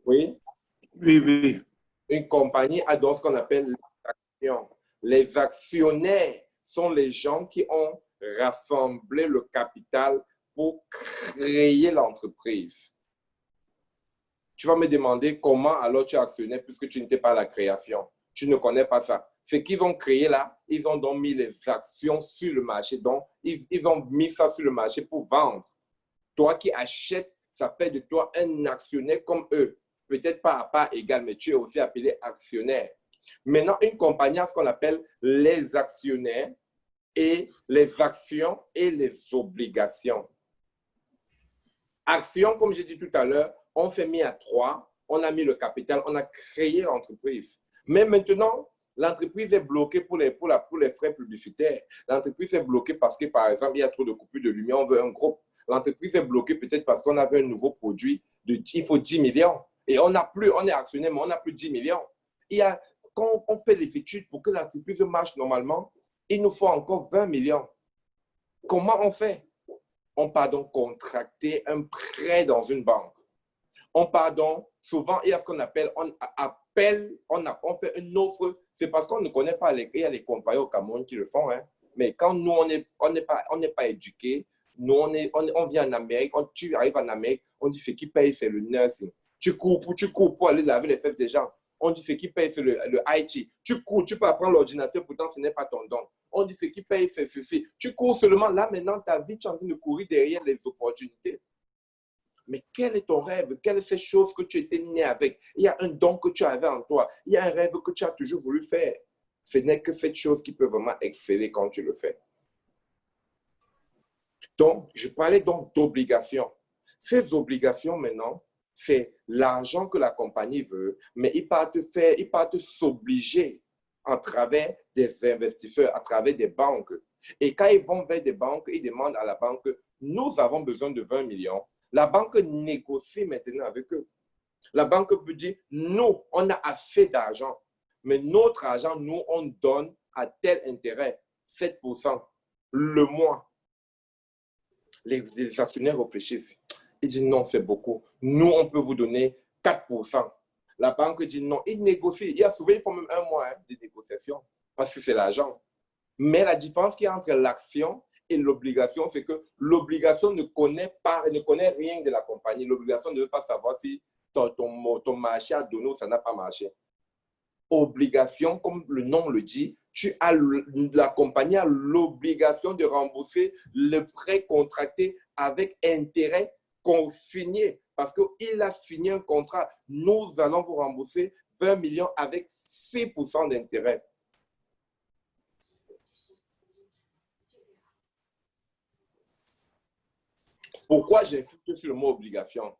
Oui? Oui, oui. Une compagnie a donc ce qu'on appelle les actions. Les actionnaires sont les gens qui ont rassemblé le capital pour créer l'entreprise. Tu vas me demander comment alors tu es actionnaire puisque tu n'étais pas à la création. Tu ne connais pas ça. Ce qu'ils ont créé là, ils ont donc mis les actions sur le marché. Donc, ils ont mis ça sur le marché pour vendre. Toi qui achètes, ça fait de toi un actionnaire comme eux. Peut-être pas à part égal, mais tu es aussi appelé actionnaire. Maintenant, une compagnie a ce qu'on appelle les actionnaires et les actions et les obligations. Actions, comme j'ai dit tout à l'heure, on fait mis à 3, on a mis le capital, on a créé l'entreprise. Mais maintenant, l'entreprise est bloquée pour les frais publicitaires. L'entreprise est bloquée parce que, par exemple, il y a trop de coupures de lumière, on veut un groupe. L'entreprise est bloquée peut-être parce qu'on avait un nouveau produit, il faut 10 millions. Et on est actionnaire, mais on n'a plus 10 millions. Quand on fait les études pour que l'entreprise marche normalement, il nous faut encore 20 millions. Comment on fait? On part donc contracter un prêt dans une banque. On part donc, souvent, il y a ce qu'on appelle, on fait une offre. C'est parce qu'on ne connaît pas il y a les compagnies au Cameroun qui le font. Hein. Mais quand nous, on n'est pas éduqués, nous, on vient en Amérique, tu arrives en Amérique, on dit ce qui paye, c'est le nursing. Tu cours pour aller laver les fesses des gens. On dit ce qui paye, c'est le IT. Tu cours, tu peux apprendre l'ordinateur, pourtant ce n'est pas ton don. On dit ce qui paye, c'est ceci. Tu cours seulement là, maintenant, ta vie, tu es en train de courir derrière les opportunités. Mais quel est ton rêve? Quelle est cette chose que tu étais né avec? Il y a un don que tu avais en toi. Il y a un rêve que tu as toujours voulu faire. Ce n'est que cette chose qui peut vraiment exceller quand tu le fais. Donc, je parlais donc d'obligations. Ces obligations, maintenant, c'est l'argent que la compagnie veut, mais ils partent s'obliger à travers des investisseurs, à travers des banques. Et quand ils vont vers des banques, ils demandent à la banque, nous avons besoin de 20 millions. La banque négocie maintenant avec eux. La banque peut dire, nous, on a assez d'argent, mais notre argent, nous, on donne à tel intérêt, 7% le mois. Les actionnaires réfléchissent. Ils disent non, c'est beaucoup. Nous, on peut vous donner 4%. La banque dit non. Ils négocient. Il y a souvent, ils font même un mois de négociation parce que c'est l'argent. Mais la différence qu'il y a entre l'action et l'obligation, c'est que l'obligation ne connaît rien de la compagnie. L'obligation ne veut pas savoir si ton marché a donné ou ça n'a pas marché. Obligation, comme le nom le dit, la compagnie a l'obligation de rembourser le prêt contracté avec intérêt consigné parce qu'il a signé un contrat. Nous allons vous rembourser 20 millions avec 6% d'intérêt. Pourquoi j'insiste sur le mot obligation?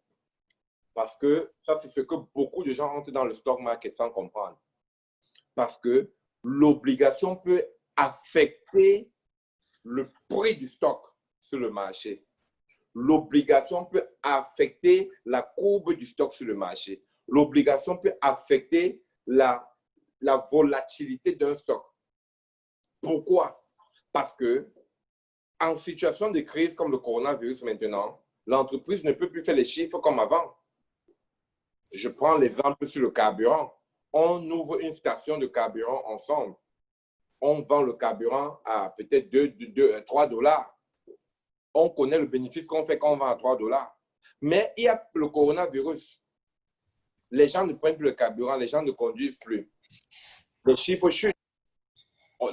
Parce que ça, c'est ce que beaucoup de gens rentrent dans le stock market sans comprendre. Parce que l'obligation peut affecter le prix du stock sur le marché. L'obligation peut affecter la courbe du stock sur le marché. L'obligation peut affecter la volatilité d'un stock. Pourquoi? Parce que en situation de crise comme le coronavirus maintenant, l'entreprise ne peut plus faire les chiffres comme avant. Je prends l'exemple sur le carburant. On ouvre une station de carburant ensemble. On vend le carburant à peut-être 3 $. On connaît le bénéfice qu'on fait quand on vend à 3 $. Mais il y a le coronavirus. Les gens ne prennent plus le carburant, les gens ne conduisent plus. Les chiffres chutent.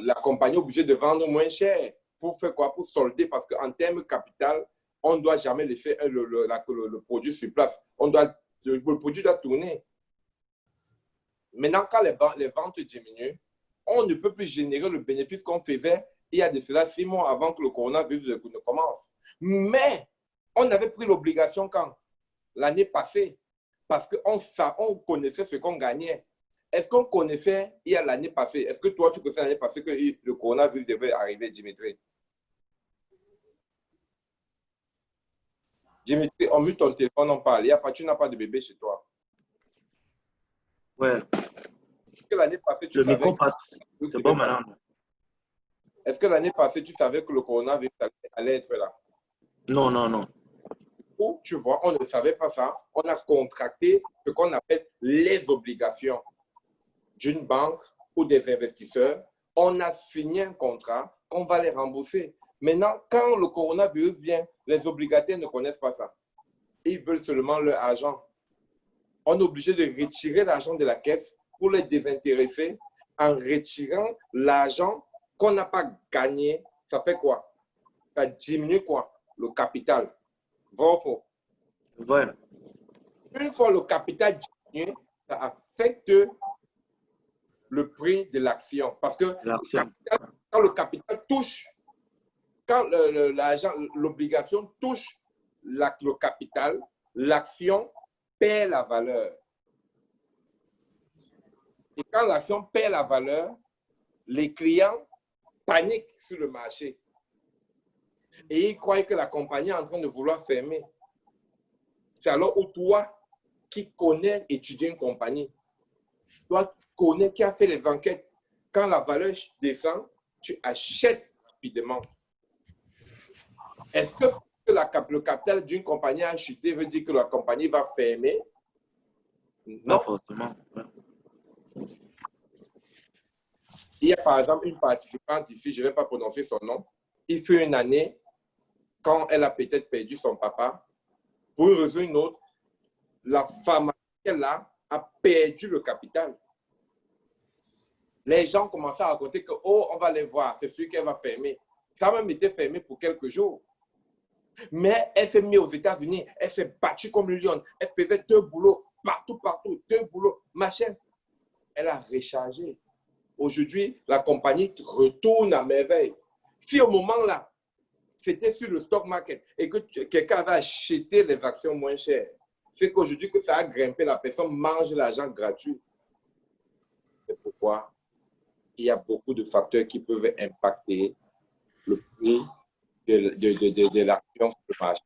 La compagnie est obligée de vendre moins cher. Pour faire quoi? Pour solder, parce qu'en termes capital, on ne doit jamais laisser le produit sur place. Le produit doit tourner. Maintenant, quand les ventes diminuent, on ne peut plus générer le bénéfice qu'on faisait il y a de cela 6 mois avant que le coronavirus ne commence. Mais on avait pris l'obligation quand? L'année passée. Parce qu'on connaissait ce qu'on gagnait. Est-ce qu'on connaissait il y a l'année passée? Est-ce que toi, tu connaissais l'année passée que le coronavirus devait arriver, Dimitri? Dimitri, on mute ton téléphone, on parle. Tu n'as pas de bébé chez toi. Ouais. Est-ce que l'année passée, tu Le savais micro passe. C'est bon maintenant. Est-ce que l'année passée, tu savais que le coronavirus allait être là? Non, non, non. Ou, tu vois, on ne savait pas ça. On a contracté ce qu'on appelle les obligations d'une banque ou des investisseurs. On a signé un contrat qu'on va les rembourser. Maintenant, quand le coronavirus vient, les obligataires ne connaissent pas ça. Ils veulent seulement leur argent. On est obligé de retirer l'argent de la caisse pour les désintéresser. En retirant l'argent qu'on n'a pas gagné, ça fait quoi? Ça diminue quoi? Le capital. Vrai ou faux? Ouais. Une fois le capital diminue, ça affecte le prix de l'action. Parce que quand le capital touche, quand l'obligation touche le capital, l'action perd la valeur. Et quand l'action perd la valeur, les clients paniquent sur le marché. Et ils croient que la compagnie est en train de vouloir fermer. C'est alors où toi, qui connais étudier une compagnie, toi, qui connais, qui a fait les enquêtes, quand la valeur descend, tu achètes rapidement. Est-ce que le capital d'une compagnie a chuté veut dire que la compagnie va fermer? Non. Pas forcément. Ouais. Il y a par exemple une participante ici, je ne vais pas prononcer son nom. Il fut une année, quand elle a peut-être perdu son papa, pour une raison ou une autre, la pharmacie qu'elle a perdu le capital. Les gens commençaient à raconter que, oh, on va les voir, c'est sûr qu'elle va fermer. Ça a même été fermé pour quelques jours. Mais elle s'est mise aux États-Unis, elle s'est battue comme une lionne, elle faisait 2 boulots, partout, 2 boulots, machin. Elle a rechargé. Aujourd'hui, la compagnie retourne à merveille. Si au moment-là, c'était sur le stock market et que quelqu'un avait acheté les actions moins chères, c'est qu'aujourd'hui que ça a grimpé, la personne mange l'argent gratuit. C'est pourquoi il y a beaucoup de facteurs qui peuvent impacter le prix de l'action sur le marché.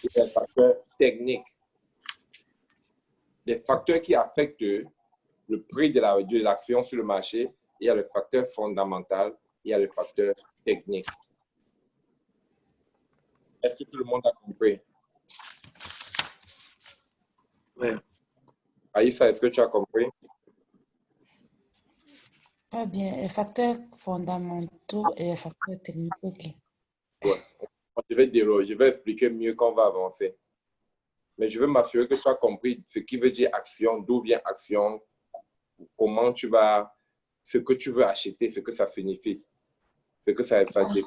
Il y a des facteurs techniques, des facteurs qui affectent le prix de l'action sur le marché. Il y a le facteur fondamental, il y a le facteur technique. Est-ce que tout le monde a compris? Oui. Aïssa, est-ce que tu as compris? Pas bien. Les facteurs fondamentaux et les facteurs techniques, ok. Ouais. Je vais expliquer mieux quand on va avancer. Mais je veux m'assurer que tu as compris ce qui veut dire action, d'où vient action, comment tu vas, ce que tu veux acheter, ce que ça signifie, ce que ça dit.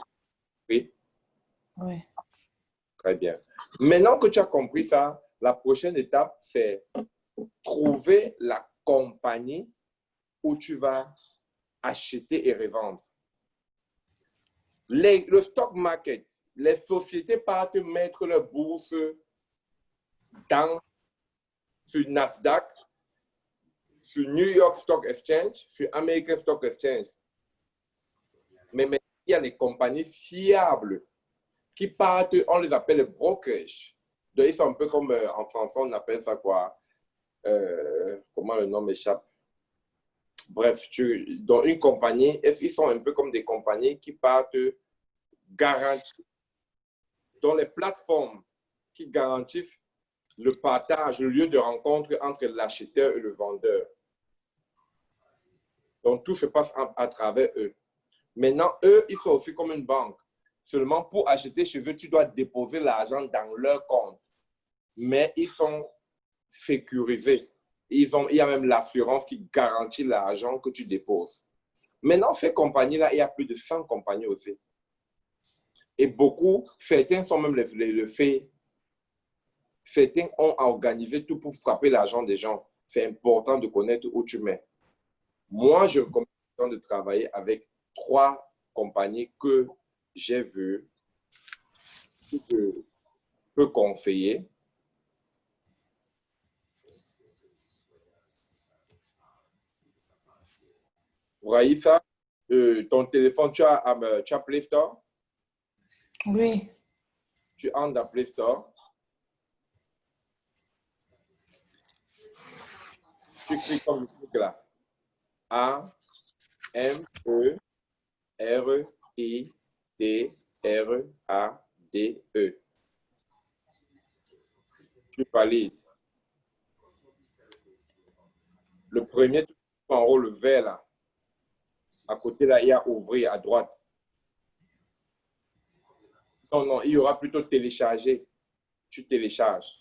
Oui? Oui. Très bien. Maintenant que tu as compris ça, la prochaine étape, c'est trouver la compagnie où tu vas acheter et revendre. Le stock market, les sociétés partent mettre leur bourse sur Nasdaq, sur New York Stock Exchange, sur American Stock Exchange. Mais maintenant, il y a les compagnies fiables qui partent, on les appelle les brokers. Donc, ils sont un peu comme en français, on appelle ça quoi? Comment le nom m'échappe? Bref, dans une compagnie, ils sont un peu comme des compagnies qui partent garantir, dans les plateformes qui garantissent le partage, le lieu de rencontre entre l'acheteur et le vendeur. Donc, tout se passe à travers eux. Maintenant, eux, ils sont aussi comme une banque. Seulement, pour acheter chez eux, tu dois déposer l'argent dans leur compte. Mais ils sont sécurisés. Il y a même l'assurance qui garantit l'argent que tu déposes. Maintenant, ces compagnies-là, il y a plus de 100 compagnies aussi. Et beaucoup, certains sont même les faits. Certains ont organisé tout pour frapper l'argent des gens. C'est important de connaître où tu mets. Moi, je recommande de travailler avec 3 compagnies que j'ai vues, que je peux conseiller. Raïfa, ton téléphone, tu as Play Store? Oui. Tu entres dans Play Store. Tu cliques comme le truc là. A-M-E-R-I-T-R-A-D-E. Tu valides. Le premier, en haut, le vert là. À côté là, il y a ouvrir à droite. Non, non, il y aura plutôt télécharger. Tu télécharges.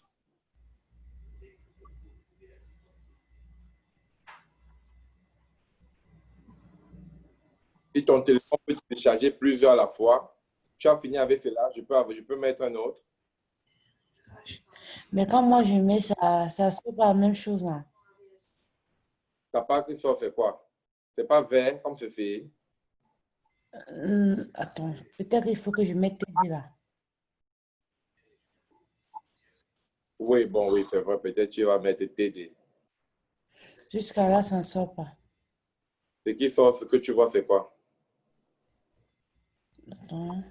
Si ton téléphone peut télécharger plusieurs à la fois, tu as fini avec cela, je peux mettre un autre. Mais quand moi je mets ça, ça sort pas la même chose là. Ça part que ça fait quoi? C'est pas vert comme ce fait. Attends, peut-être il faut que je mette TD là. Oui, bon, oui, c'est vrai. Peut-être tu vas mettre TD. Jusqu'à là, ça ne sort pas. Ce qui sort, ce que tu vois, c'est quoi? Attends.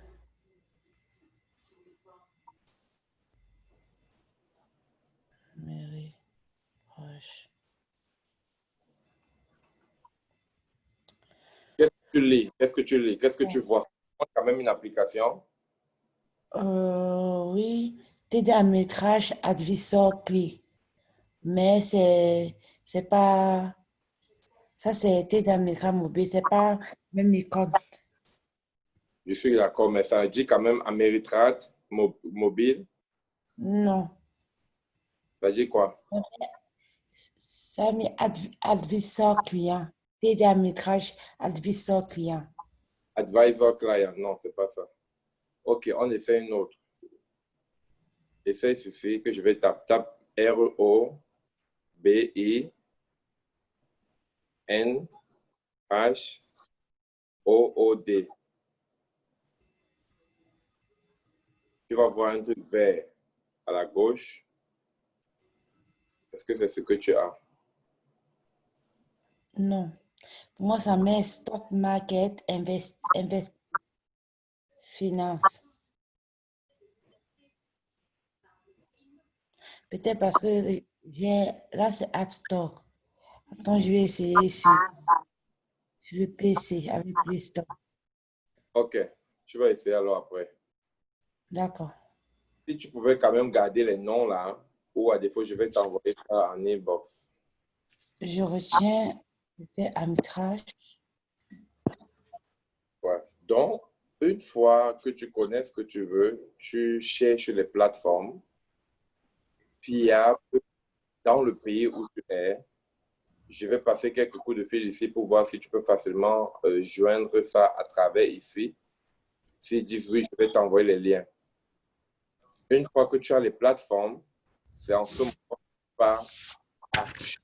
Mairie, proche. Qu'est-ce que tu lis? Qu'est-ce que tu lis? Qu'est-ce que tu vois? C'est quand même une application. Oui, TD à métrage advisor clé. Mais c'est pas, ça c'est TD à métrage mobile, c'est pas même icône. Je suis d'accord, mais ça dit quand même Ameritrade mobile. Non, Ça dit quoi? ça met advisor client. TD à métrage advisor client. Advisor client. Non, c'est pas ça. OK, on essaie une autre. Essaye suffit que je vais taper ROBINHOOD. Tu vas voir un truc vert à la gauche. Est-ce que c'est ce que tu as? Non. Pour moi, ça met stock market, invest finance. Peut-être parce que là, c'est App Store. Attends, je vais essayer sur le PC avec Play Store. OK, tu vas essayer alors après. D'accord. Si tu pouvais quand même garder les noms là, ou à défaut, je vais t'envoyer ça en inbox. Je retiens, c'était arbitrage. Ouais. Donc, une fois que tu connais ce que tu veux, tu cherches les plateformes fiables dans le pays où tu es. Je vais passer quelques coups de fil ici pour voir si tu peux facilement joindre ça à travers ici. S'ils disent oui, je vais t'envoyer les liens. Une fois que tu as les plateformes, c'est en ce moment que tu vas acheter.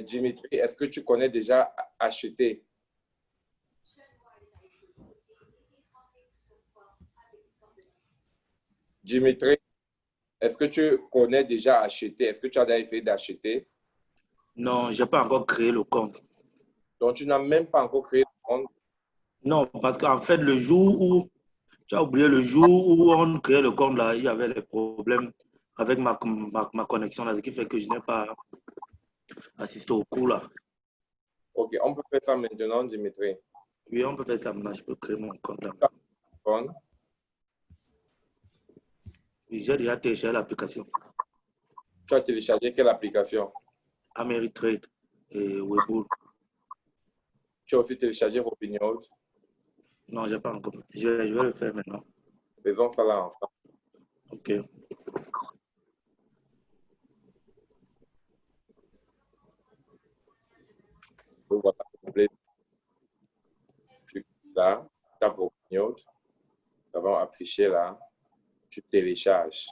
Dimitri, est-ce que tu connais déjà acheter? Dimitri, est-ce que tu connais déjà acheter? Est-ce que tu as déjà essayé d'acheter? Non, je n'ai pas encore créé le compte. Donc, tu n'as même pas encore créé le compte. Non, parce qu'en fait, le jour où, tu as oublié le jour où on créait le compte, là, il y avait les problèmes avec ma connexion, là, ce qui fait que je n'ai pas assisté au cours, là. Ok, on peut faire ça maintenant, Dimitri. Oui, on peut faire ça maintenant, je peux créer mon compte là. Bon. Oui, j'ai déjà téléchargé l'application Tu as téléchargé quelle application? Ameritrade et Webull. Tu as aussi téléchargé Robinhood. Non, je n'ai pas encore. Je vais le faire maintenant. Faisons ça là ensemble. Ok. Donc, voilà, complet. Tu cliques là, tu as Robinhood. Ça va afficher là. Tu télécharges.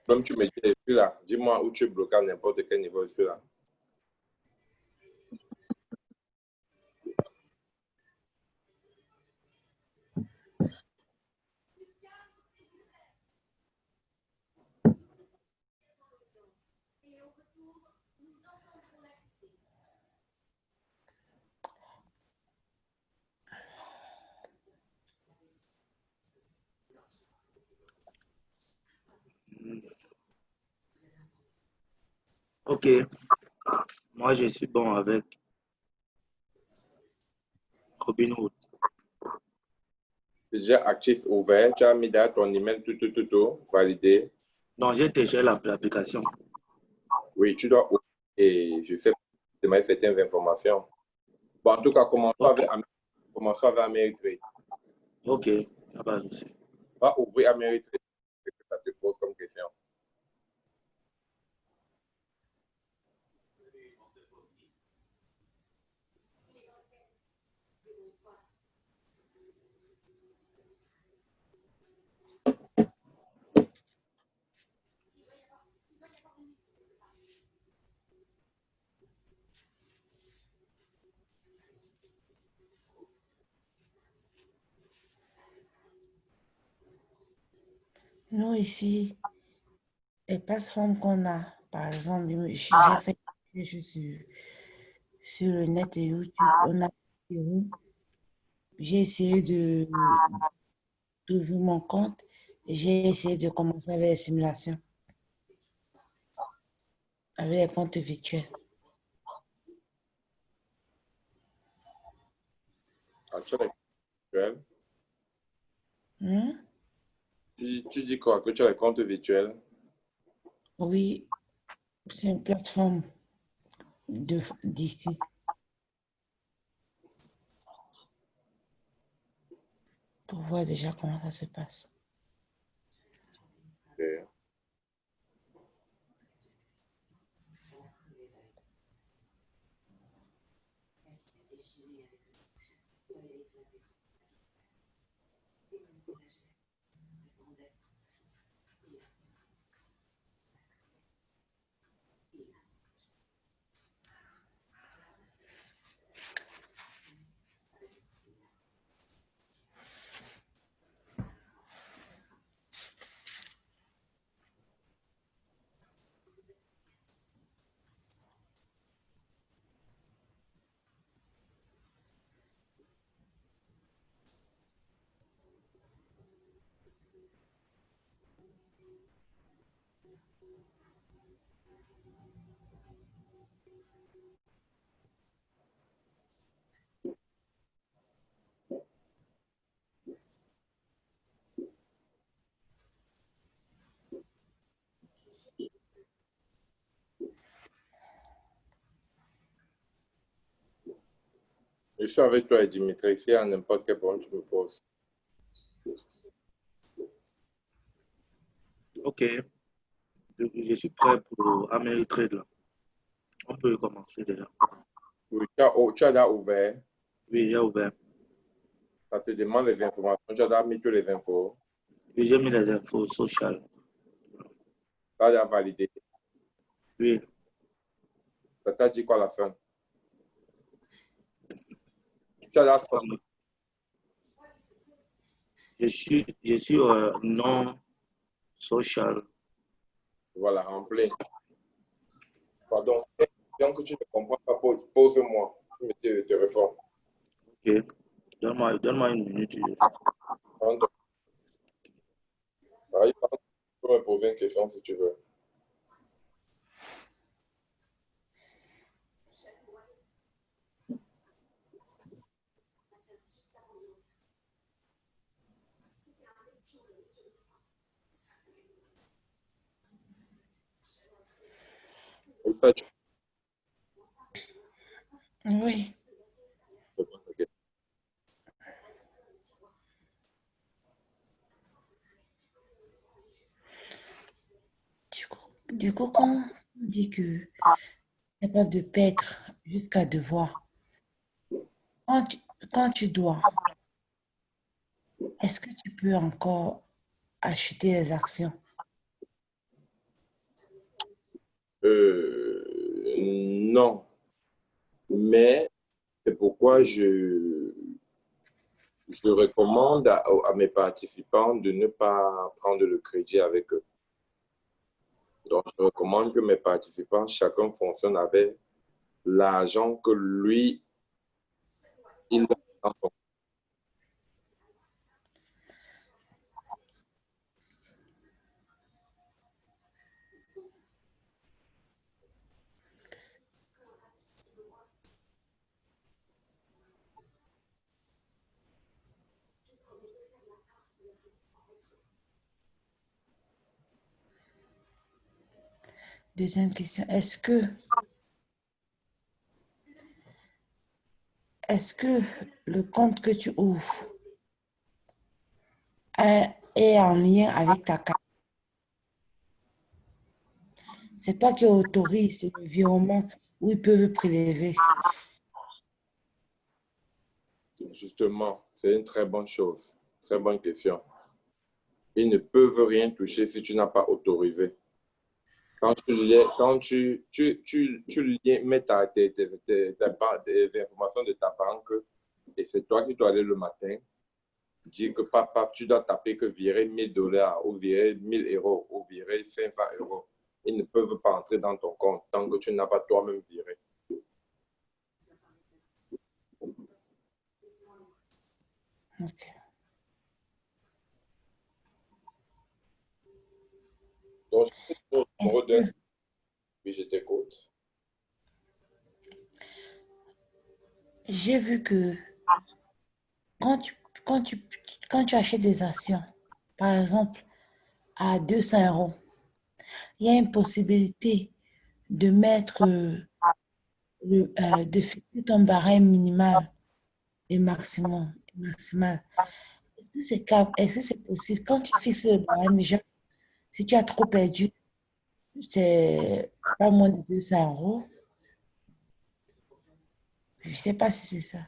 Comme tu me dis, je suis là. Dis-moi où tu es bloqué à n'importe quel niveau, je suis là. Ok. Moi, je suis bon avec Robinhood. C'est déjà actif, ouvert. Tu as mis dans ton email, tout, validé. Donc, j'ai téléchargé l'application. Oui, tu dois ouvrir et je sais demander certaines informations. Bon, en tout cas, commençons avec Ameritrade. Ok. Ah bah, je sais. Va ouvrir Ameritrade. Ce que ça te pose comme question. Nous, ici, les plateformes qu'on a, par exemple, j'ai fait des choses sur le net et YouTube. On a j'ai essayé d'ouvrir mon compte et j'ai essayé de commencer avec les simulations, avec les comptes virtuels. Actuel virtuel. Hmm? Tu dis quoi? Que tu as les comptes virtuels? Oui, c'est une plateforme d'ici pour voir déjà comment ça se passe. Ok. Je suis avec toi, Dimitri. Fais à n'importe quel point tu me poses. Ok, je suis prêt pour Ameritrade là. On peut commencer déjà. Oui, tu as déjà ouvert. Oui, j'ai ouvert. Ça te demande les informations. Tu as déjà mis toutes les infos. Oui, j'ai mis les infos sociales. Tu as déjà validé. Oui, Ça t'a dit quoi à la fin? Tu as déjà sorti. je suis non social. Voilà, en plein. Pardon. Donc, tu ne comprends pas, pose-moi. Je te réponds. Ok, donne-moi une minute. Pardon. Tu peux me poser une question si tu veux. En fait, Oui. ok. Du coup, quand on dit que capable de paître jusqu'à devoir, quand tu, quand tu dois, est-ce que tu peux encore acheter les actions? Non, mais c'est pourquoi je recommande à mes participants de ne pas prendre le crédit avec eux. Donc, je recommande que mes participants, chacun fonctionne avec l'argent que lui, il a dans son. Deuxième question, est-ce que le compte que tu ouvres est en lien avec ta carte? C'est toi qui autorises le virement où ils peuvent prélever. Justement, c'est une très bonne chose. Très bonne question. Ils ne peuvent rien toucher si tu n'as pas autorisé. Quand tu mets des informations de ta banque, et c'est toi qui dois aller le matin, dire que papa, tu dois taper que virer 1000 $ ou virer 1000 € ou virer 500 €. Ils ne peuvent pas entrer dans ton compte tant que tu n'as pas toi-même viré. Ok. Donc, Est-ce que, oui, je t'écoute. j'ai vu que quand tu, quand tu, quand tu achètes des actions, par exemple, à 200 €, il y a une possibilité de mettre, de fixer ton barème minimal et maximal. Est-ce que c'est possible? Quand tu fixes le barème, déjà, si tu as trop perdu, c'est pas moins de 200 €. Je ne sais pas si c'est ça.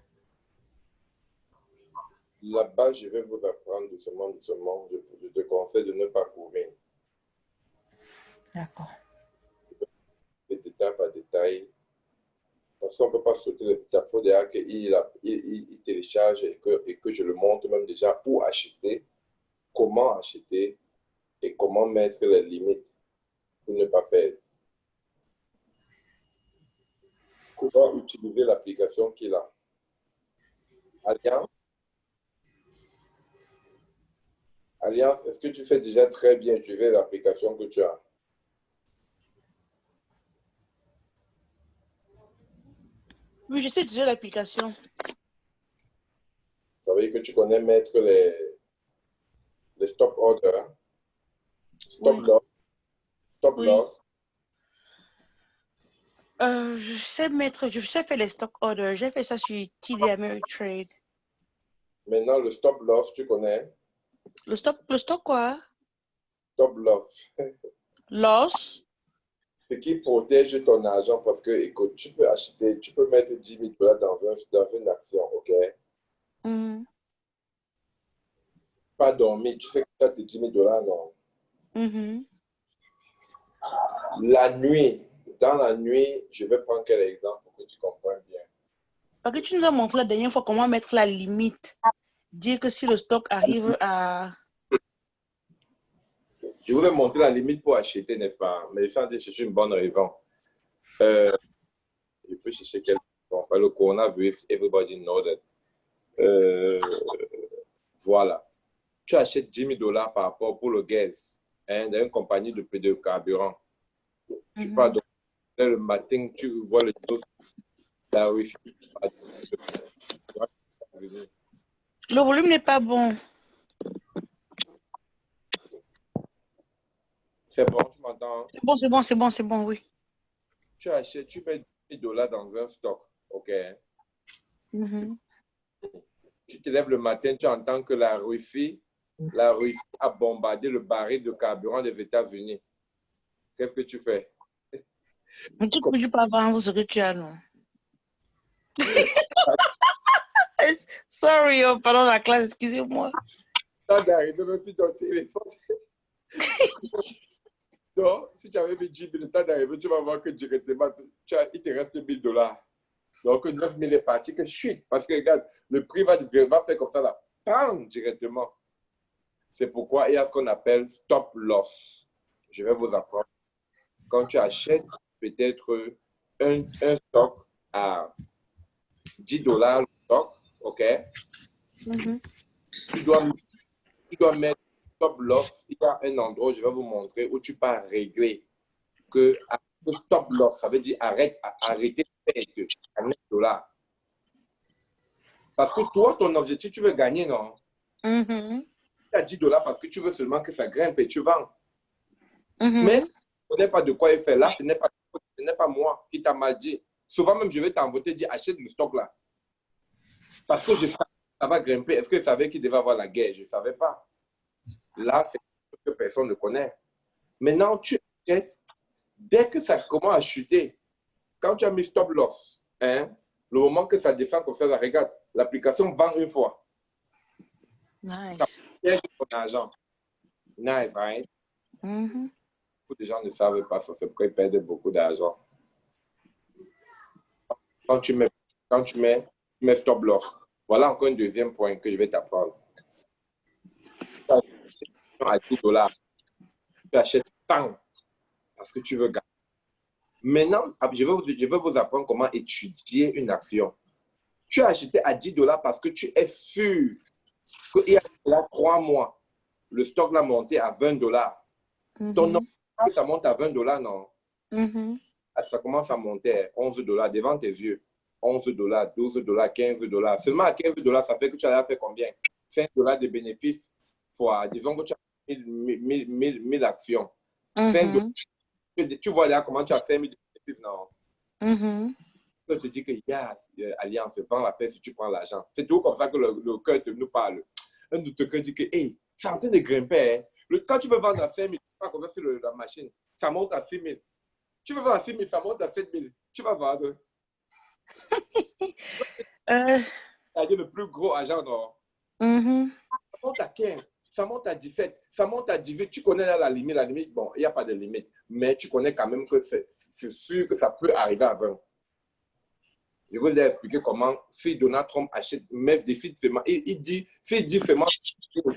Là-bas, je vais vous apprendre doucement, doucement. Je te conseille de ne pas courir. D'accord. Et détail par détail. Parce qu'on ne peut pas sauter les étapes. Il faut déjà qu'il télécharge et que je le montre même déjà où acheter, comment acheter et comment mettre les limites pour ne pas perdre. Comment utiliser l'application qu'il a. Alliance, Alliance, est-ce que tu fais déjà très bien utiliser l'application que tu as? Oui, je sais utiliser l'application. Ça veut dire que tu connais mettre les stop orders, stop Oui. loss, stop Oui. loss. Je sais faire les stock orders. J'ai fait ça sur TD Ameritrade. Maintenant, le stop loss, tu connais? Le stock quoi? Stop loss. Loss. Ce qui protège ton argent parce que, écoute, tu peux acheter, tu peux mettre 10 000 dollars dans une action, OK? Mhm. Pas dormir, tu sais que tu as tes 10 000 dollars, non? Mhm. La nuit, dans la nuit, je vais prendre quel exemple pour que tu comprennes bien. Parce que tu nous as montré la dernière fois comment mettre la limite. Dire que si le stock arrive à... Je vous ai montré la limite pour acheter, n'est-ce pas? Mais il faut aller chercher une bonne raison. Je peux chercher quel bon, le coronavirus, everybody know that. Voilà. Tu achètes 10 000 dollars par rapport pour le gaz hein, dans une compagnie de carburant. Tu pars le matin, tu vois le dos, la wifi. Le volume n'est pas bon. C'est bon, tu m'entends? C'est bon, oui. Tu achètes, tu mets 10 000 dollars dans un stock, OK? Mhm. Tu te lèves le matin, tu entends que la Russie a bombardé le baril de carburant des États-Unis. Qu'est-ce que tu fais? Mais tu peux pas vendre ce que tu as, non? Sorry, oh, pardon la classe, excusez-moi. Ça d'arriver même sur ton téléphone. Donc, si tu avais mis 10 000, le temps d'arriver, tu vas voir que directement, il te reste 1 000 dollars. Donc, 9 000 est parti, que chute. Parce que regarde, le prix va faire comme ça là. Bam, directement. C'est pourquoi il y a ce qu'on appelle stop loss. Je vais vous apprendre. Quand tu achètes peut-être un stock à 10 dollars le stock, OK? Mhm. Tu dois mettre stop loss. Il y a un endroit, je vais vous montrer, où tu peux régler que stop loss, ça veut dire arrêter de perdre à 9 dollars. Parce que toi, ton objectif, tu veux gagner, non? Mhm. Tu as 10 dollars parce que tu veux seulement que ça grimpe et tu vends. Mhm. Mais tu ne connais pas de quoi il fait. Là, ce n'est pas moi qui t'a mal dit. Souvent même, je vais t'envoyer dire achète le stock là. Parce que je savais que ça va grimper. Est-ce que je savais qu'il devait avoir la guerre? Je ne savais pas. Là, c'est quelque chose que personne ne connaît. Maintenant, tu achètes. Dès que ça commence à chuter, quand tu as mis stop loss, hein, le moment que ça descend comme ça, regarde, l'application vend une fois. Nice. Ça piège ton argent. Nice, right? Mhm. Beaucoup de gens ne savent pas, ça fait pourquoi ils perdent beaucoup d'argent. Quand tu mets stop loss, voilà encore un deuxième point que je vais t'apprendre. À 10 dollars, tu achètes tant parce que tu veux gagner. Maintenant, je vais vous apprendre comment étudier une action. Tu as acheté à 10 dollars parce que tu es sûr qu'il y a là 3 mois, le stock l'a monté à 20 dollars. Ton nom, ça monte à 20 dollars, non? Mhm. Ça commence à monter à 11 dollars devant tes yeux. 11 dollars, 12 dollars, 15 dollars. Seulement à 15 dollars, ça fait que tu as fait combien? 5 dollars de bénéfices fois, disons que tu as 1000 actions. 5 dollars. Tu vois là comment tu as 5 000 de bénéfices, non? Mhm. Je te dis que yes, Alliance, prends la paix si tu prends l'argent. C'est tout comme ça que le cœur nous parle. Un de tes cœurs dit que, hey, c'est en train de grimper. Hein. Quand tu veux vendre à 5 000, tu vas combien sur la machine? Ça monte à 6 000. Tu veux vendre à 6 000, ça monte à 7 000. Tu vas vendre. C'est le plus gros agent, non? Mhm. Ça monte à 15, ça monte à 17, ça monte à 18. Tu connais là la limite. La limite, bon, il n'y a pas de limite. Mais tu connais quand même que c'est sûr que ça peut arriver à 20. Je vous ai expliqué comment, si Donald Trump achète, met des filles de paiement, il dit vraiment que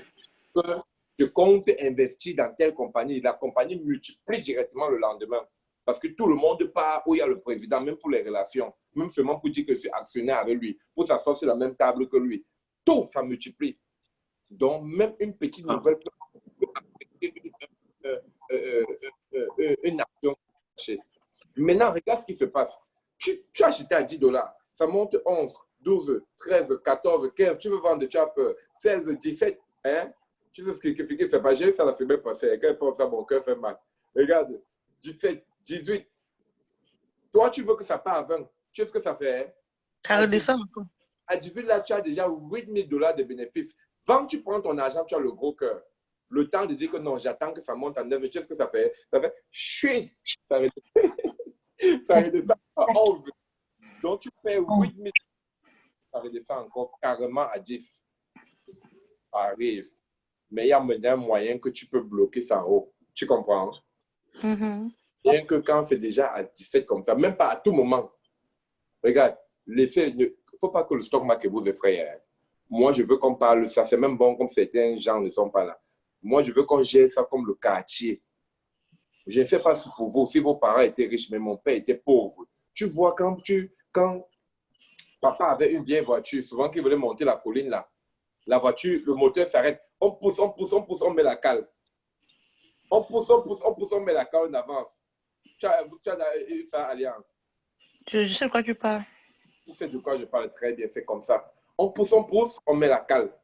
je compte investir dans telle compagnie. La compagnie multiplie directement le lendemain. Parce que tout le monde part où il y a le président, même pour les relations, même seulement pour dire que je suis actionnaire avec lui, pour s'asseoir sur la même table que lui. Tout, ça multiplie. Donc, même une petite nouvelle peut affecter une action. Maintenant, regarde ce qui se passe. Tu as acheté à 10 dollars. Ça monte 11, 12, 13, 14, 15. Tu veux vendre, tu as peur. 16, 17, hein? Tu veux que ne fait pas. J'ai ça, la fumée pas faire. Quand elle ça, mon cœur fait mal. Regarde, 17, 18. Toi, tu veux que ça parte à 20. Tu sais ce que ça fait, hein? Ça redescend un peu. À 18, là, tu as déjà $8,000 de bénéfices. Quand tu prends ton argent, tu as le gros cœur. Le temps de dire que non, j'attends que ça monte à 9. Tu sais ce que ça fait? Ça fait chut! Ça redescend à 11. Donc, tu fais 8,000. Ça redescend encore carrément à 10. Ça arrive. Mais il y a un moyen que tu peux bloquer ça en haut. Tu comprends? Bien que quand c'est déjà à 17 comme ça, même pas à tout moment. Regarde, l'effet, il ne faut pas que le stock market vous effraie. Hein. Moi, je veux qu'on parle, ça c'est même bon comme certains gens ne sont pas là. Moi, je veux qu'on gère ça comme le quartier. Je ne fais pas ça pour vous. Si vos parents étaient riches, mais mon père était pauvre. Tu vois, quand papa avait une vieille voiture, souvent qu'il voulait monter la colline là, la voiture, le moteur s'arrête. On pousse, on met la cale. On pousse, on met la cale en avance. Tu as eu ça, Alliance. Je sais de quoi tu parles. Tu sais de quoi je parle très bien, c'est comme ça. On pousse, on met la cale.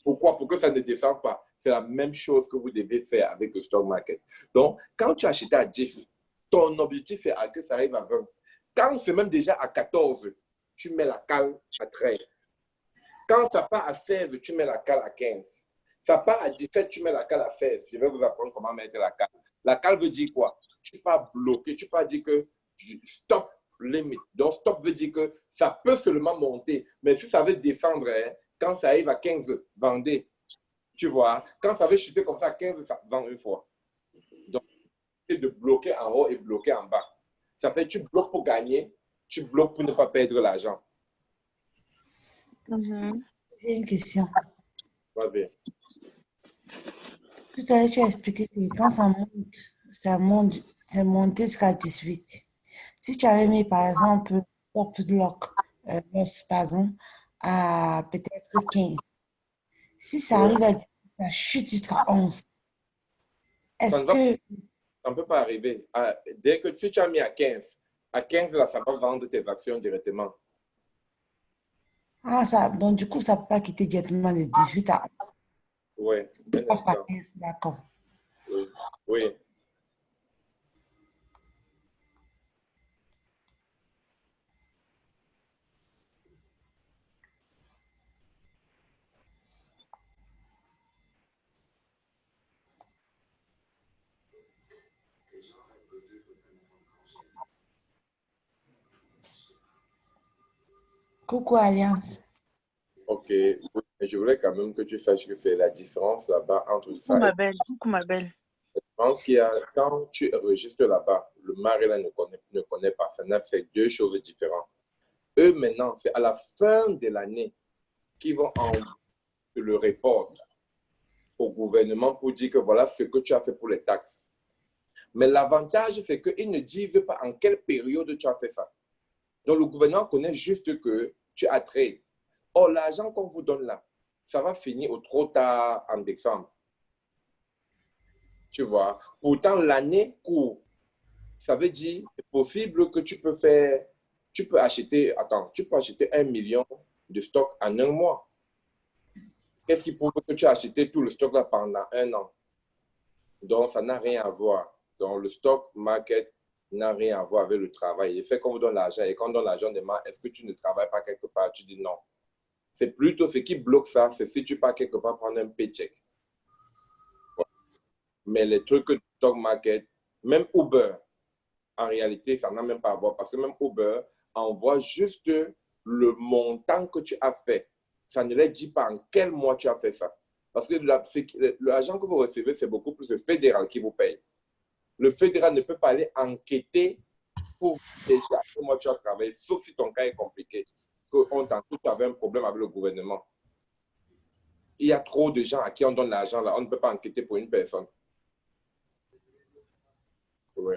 Pourquoi? Pour que ça ne descende pas. C'est la même chose que vous devez faire avec le stock market. Donc, quand tu achètes à 10, ton objectif est que ça arrive à 20. Quand c'est même déjà à 14, tu mets la cale à 13. Quand ça part à 16, tu mets la cale à 15. Ça part à 17, tu mets la cale à 16. Je vais vous apprendre comment mettre la cale. La cale veut dire quoi? Tu ne peux pas bloquer, tu ne peux pas dire que stop limit. Donc, stop veut dire que ça peut seulement monter. Mais si ça veut descendre, hein, quand ça arrive à 15, vendez. Tu vois, quand ça veut chuter comme ça à 15, ça vend une fois. Donc, c'est de bloquer en haut et bloquer en bas. Ça fait tu bloques pour gagner, tu bloques pour ne pas perdre l'argent. J'ai une question. Va bien. Tout à l'heure, tu as expliqué que quand c'est monté jusqu'à 18. Si tu avais mis, par exemple, top lock, loss, pardon, à peut-être 15. Si ça arrive à 18, ça chute jusqu'à 11. Est-ce que... Ça ne peut pas arriver. Dès que tu as mis à 15, là, ça va vendre tes actions directement. Ah, ça, donc du coup, ça ne peut pas quitter directement de 18 à 11. Oui. Ça passe par 15, d'accord. Oui. Oui. Coucou, Alliance. OK. Oui. Mais je voulais quand même que tu saches que c'est la différence là-bas entre ça Coucou ma et... belle, coucou ma belle. Quand tu enregistres là-bas, le Maryland ne connaît pas. C'est deux choses différentes. Eux, maintenant, c'est à la fin de l'année qu'ils vont envoyer le report au gouvernement pour dire que voilà ce que tu as fait pour les taxes. Mais l'avantage, c'est qu'ils ne disent pas en quelle période tu as fait ça. Donc, le gouvernement connaît juste que tu as trade. Or, l'argent qu'on vous donne là, ça va finir au trop tard en décembre. Tu vois. Pourtant, l'année court. Ça veut dire, c'est possible que tu peux acheter 1 million de stock en un mois. Qu'est-ce qui prouve que tu as acheté tout le stock là pendant un an? Donc, ça n'a rien à voir. Donc, le stock market n'a rien à voir avec le travail. Il fait qu'on vous donne l'argent et quand on donne l'argent, on demande est-ce que tu ne travailles pas quelque part? Tu dis non. C'est plutôt ce qui bloque ça, c'est si tu pars quelque part prendre un paycheck. Mais les trucs de stock market, même Uber, en réalité, ça n'a même pas à voir parce que même Uber envoie juste le montant que tu as fait. Ça ne leur dit pas en quel mois tu as fait ça. Parce que l'argent que vous recevez, c'est beaucoup plus le fédéral qui vous paye. Le fédéral ne peut pas aller enquêter pour déjà quel mois tu as travaillé, sauf si ton cas est compliqué, qu'on t'entend tu avais un problème avec le gouvernement. Il y a trop de gens à qui on donne l'argent là, on ne peut pas enquêter pour une personne. Oui.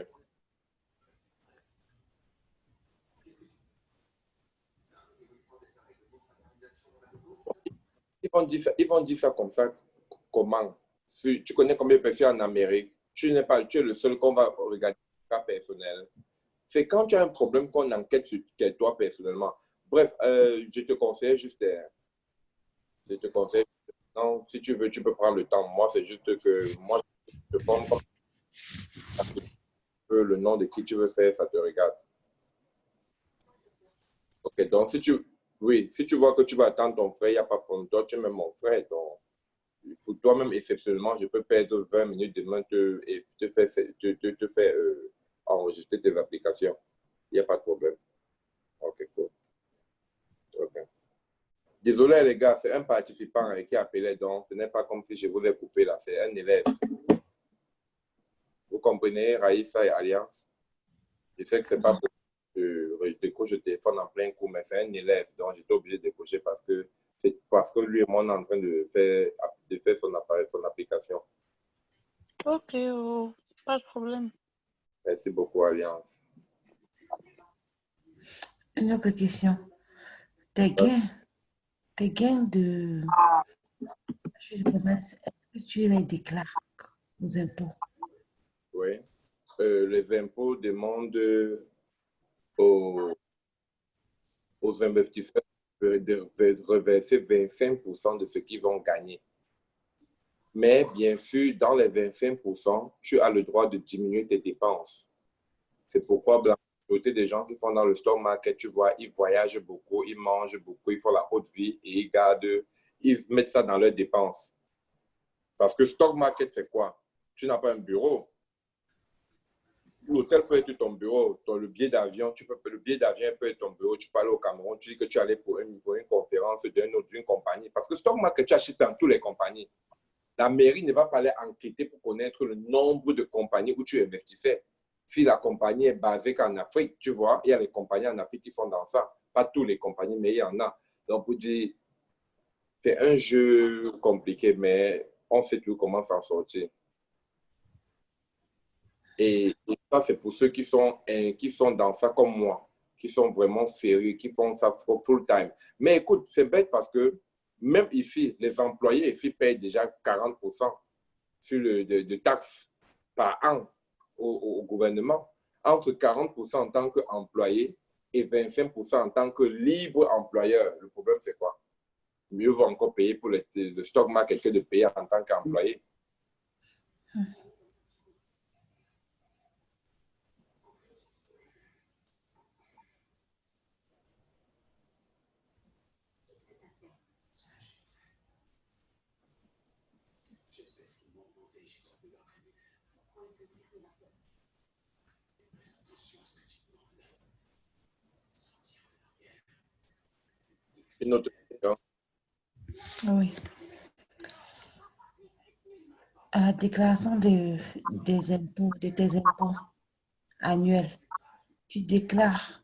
Ils vont dire ça comme ça. Comment? Si tu connais combien de personnes en Amérique, tu es le seul qu'on va regarder cas personnel. C'est quand tu as un problème qu'on enquête sur toi personnellement. Bref, je te conseille juste, je te conseille, non, si tu veux, tu peux prendre le temps. Moi, c'est juste que moi, je te forme comme tu veux, le nom de qui tu veux faire, ça te regarde. Ok, donc si tu, oui, si tu vois que tu vas attendre ton frère, il n'y a pas pour toi, tu es même mon frère. Donc, pour toi-même, exceptionnellement, je peux perdre 20 minutes demain et te faire enregistrer tes applications. Il n'y a pas de problème. Ok, cool. Ok. Désolé les gars, c'est un participant qui appelait, donc ce n'est pas comme si je voulais couper là, c'est un élève. Vous comprenez, Raïssa et Alliance? Je sais que c'est pas pour que je décroche le téléphone en plein cours, mais c'est un élève, donc j'étais obligé de décrocher parce que lui et moi on est en train de faire son appareil, son application. Ok, oh, pas de problème. Merci beaucoup, Alliance. Une autre question. Tes gains de... Je commence. Est-ce que tu les déclares aux impôts? Oui. Les impôts demandent aux, aux investisseurs de reverser 25% de ce qu'ils vont gagner. Mais bien sûr, dans les 25%, tu as le droit de diminuer tes dépenses. C'est pourquoi, dans la majorité des gens qui font dans le stock market, tu vois, ils voyagent beaucoup, ils mangent beaucoup, ils font la haute vie et ils mettent ça dans leurs dépenses. Parce que stock market, c'est quoi? Tu n'as pas un bureau. L'hôtel peut être ton bureau, le billet d'avion, le billet d'avion peut être ton bureau. Tu peux aller au Cameroun, tu dis que tu allais pour une conférence d'une compagnie. Parce que stock market, tu achètes dans toutes les compagnies. La mairie ne va pas aller enquêter pour connaître le nombre de compagnies où tu investissais. Si la compagnie est basée qu'en Afrique, tu vois, il y a les compagnies en Afrique qui sont dans ça. Pas toutes les compagnies, mais il y en a. Donc, pour dire, c'est un jeu compliqué, mais on sait toujours comment s'en sortir. Et ça, c'est pour ceux qui sont dans ça comme moi, qui sont vraiment sérieux, qui font ça full-time. Mais écoute, c'est bête parce que même ici, les employés ici payent déjà 40% de taxes par an au gouvernement. Entre 40% en tant qu'employé et 25% en tant que libre employeur. Le problème, c'est quoi? Mieux vaut encore payer pour le stock market que de payer en tant qu'employé. Une autre question. Oui. À la déclaration des impôts, de tes impôts annuels, tu déclares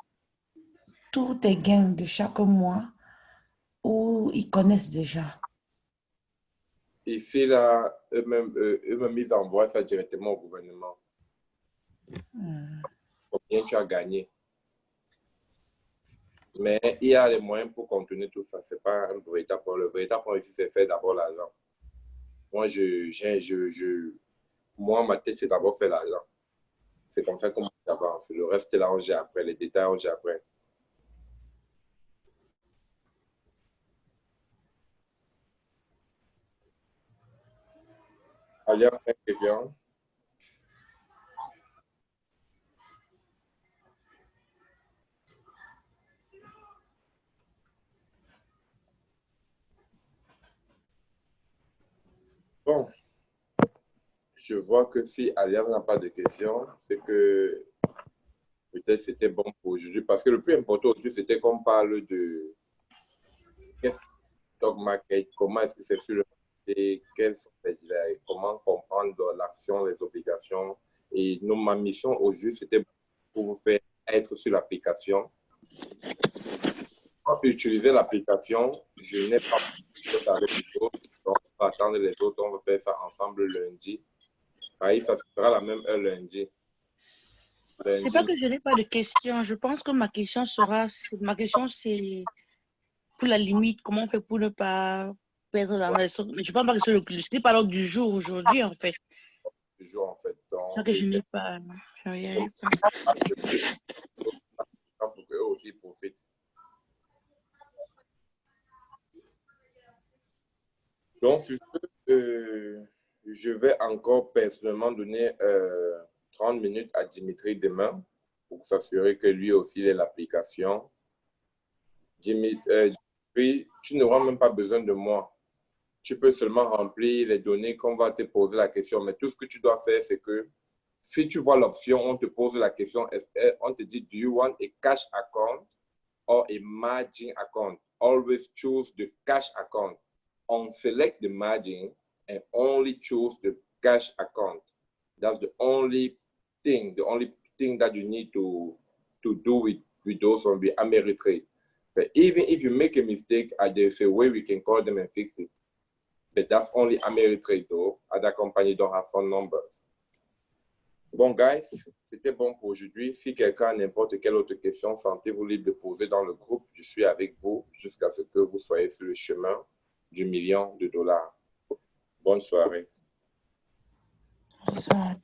tous tes gains de chaque mois ou ils connaissent déjà? Ici, là, eux-mêmes, ils envoient ça directement au gouvernement. Combien tu as gagné. Mais il y a les moyens pour contenir tout ça. Ce n'est pas un véritable problème. Le véritable problème ici, c'est faire d'abord l'argent. Moi, moi, ma tête, c'est d'abord faire l'argent. C'est comme ça qu'on avance. Le reste, là, on gère après. Les détails, on gère après. Allez, une question. Bon, je vois que si Alias n'a pas de questions, c'est que peut-être c'était bon pour aujourd'hui. Parce que le plus important aujourd'hui, c'était qu'on parle de qu'est-ce que le stock market, comment est-ce que c'est sur le marché, comment comprendre l'action, les obligations. Et nous, ma mission aujourd'hui, c'était pour vous faire être sur l'application. Quand tu utilisez l'application, je n'ai pas fait avec les autres. Donc, on va attendre les autres, on va faire ça ensemble lundi. Ça sera la même heure lundi. C'est pas que je n'ai pas de questions. Je pense que ma question c'est pour la limite, comment on fait pour ne pas perdre dans les stocks. Mais je pense pas que c'est ce n'est pas l'ordre du jour aujourd'hui, en fait. Toujours, en fait. C'est ça Donc, que je n'ai pas. Je n'y arrive pas. pour qu'eux aussi profitent. Donc, sur ce, je vais encore personnellement donner 30 minutes à Dimitri demain pour s'assurer que lui aussi il ait l'application. Dimitri, tu n'auras même pas besoin de moi. Tu peux seulement remplir les données qu'on va te poser la question. Mais tout ce que tu dois faire, c'est que si tu vois l'option, on te pose la question, on te dit, do you want a cash account or a margin account? Always choose the cash account. On select the margin and only choose the cash account. That's the only thing that you need to do with those on the Ameritrade. But even if you make a mistake, there's a way we can call them and fix it. But that's only Ameritrade though. Other companies don't have phone numbers. Bon, guys, c'était bon pour aujourd'hui. Si quelqu'un a n'importe quelle autre question, sentez-vous libre de poser dans le groupe. Je suis avec vous jusqu'à ce que vous soyez sur le chemin du $1 million. Bonne soirée. Bonsoir.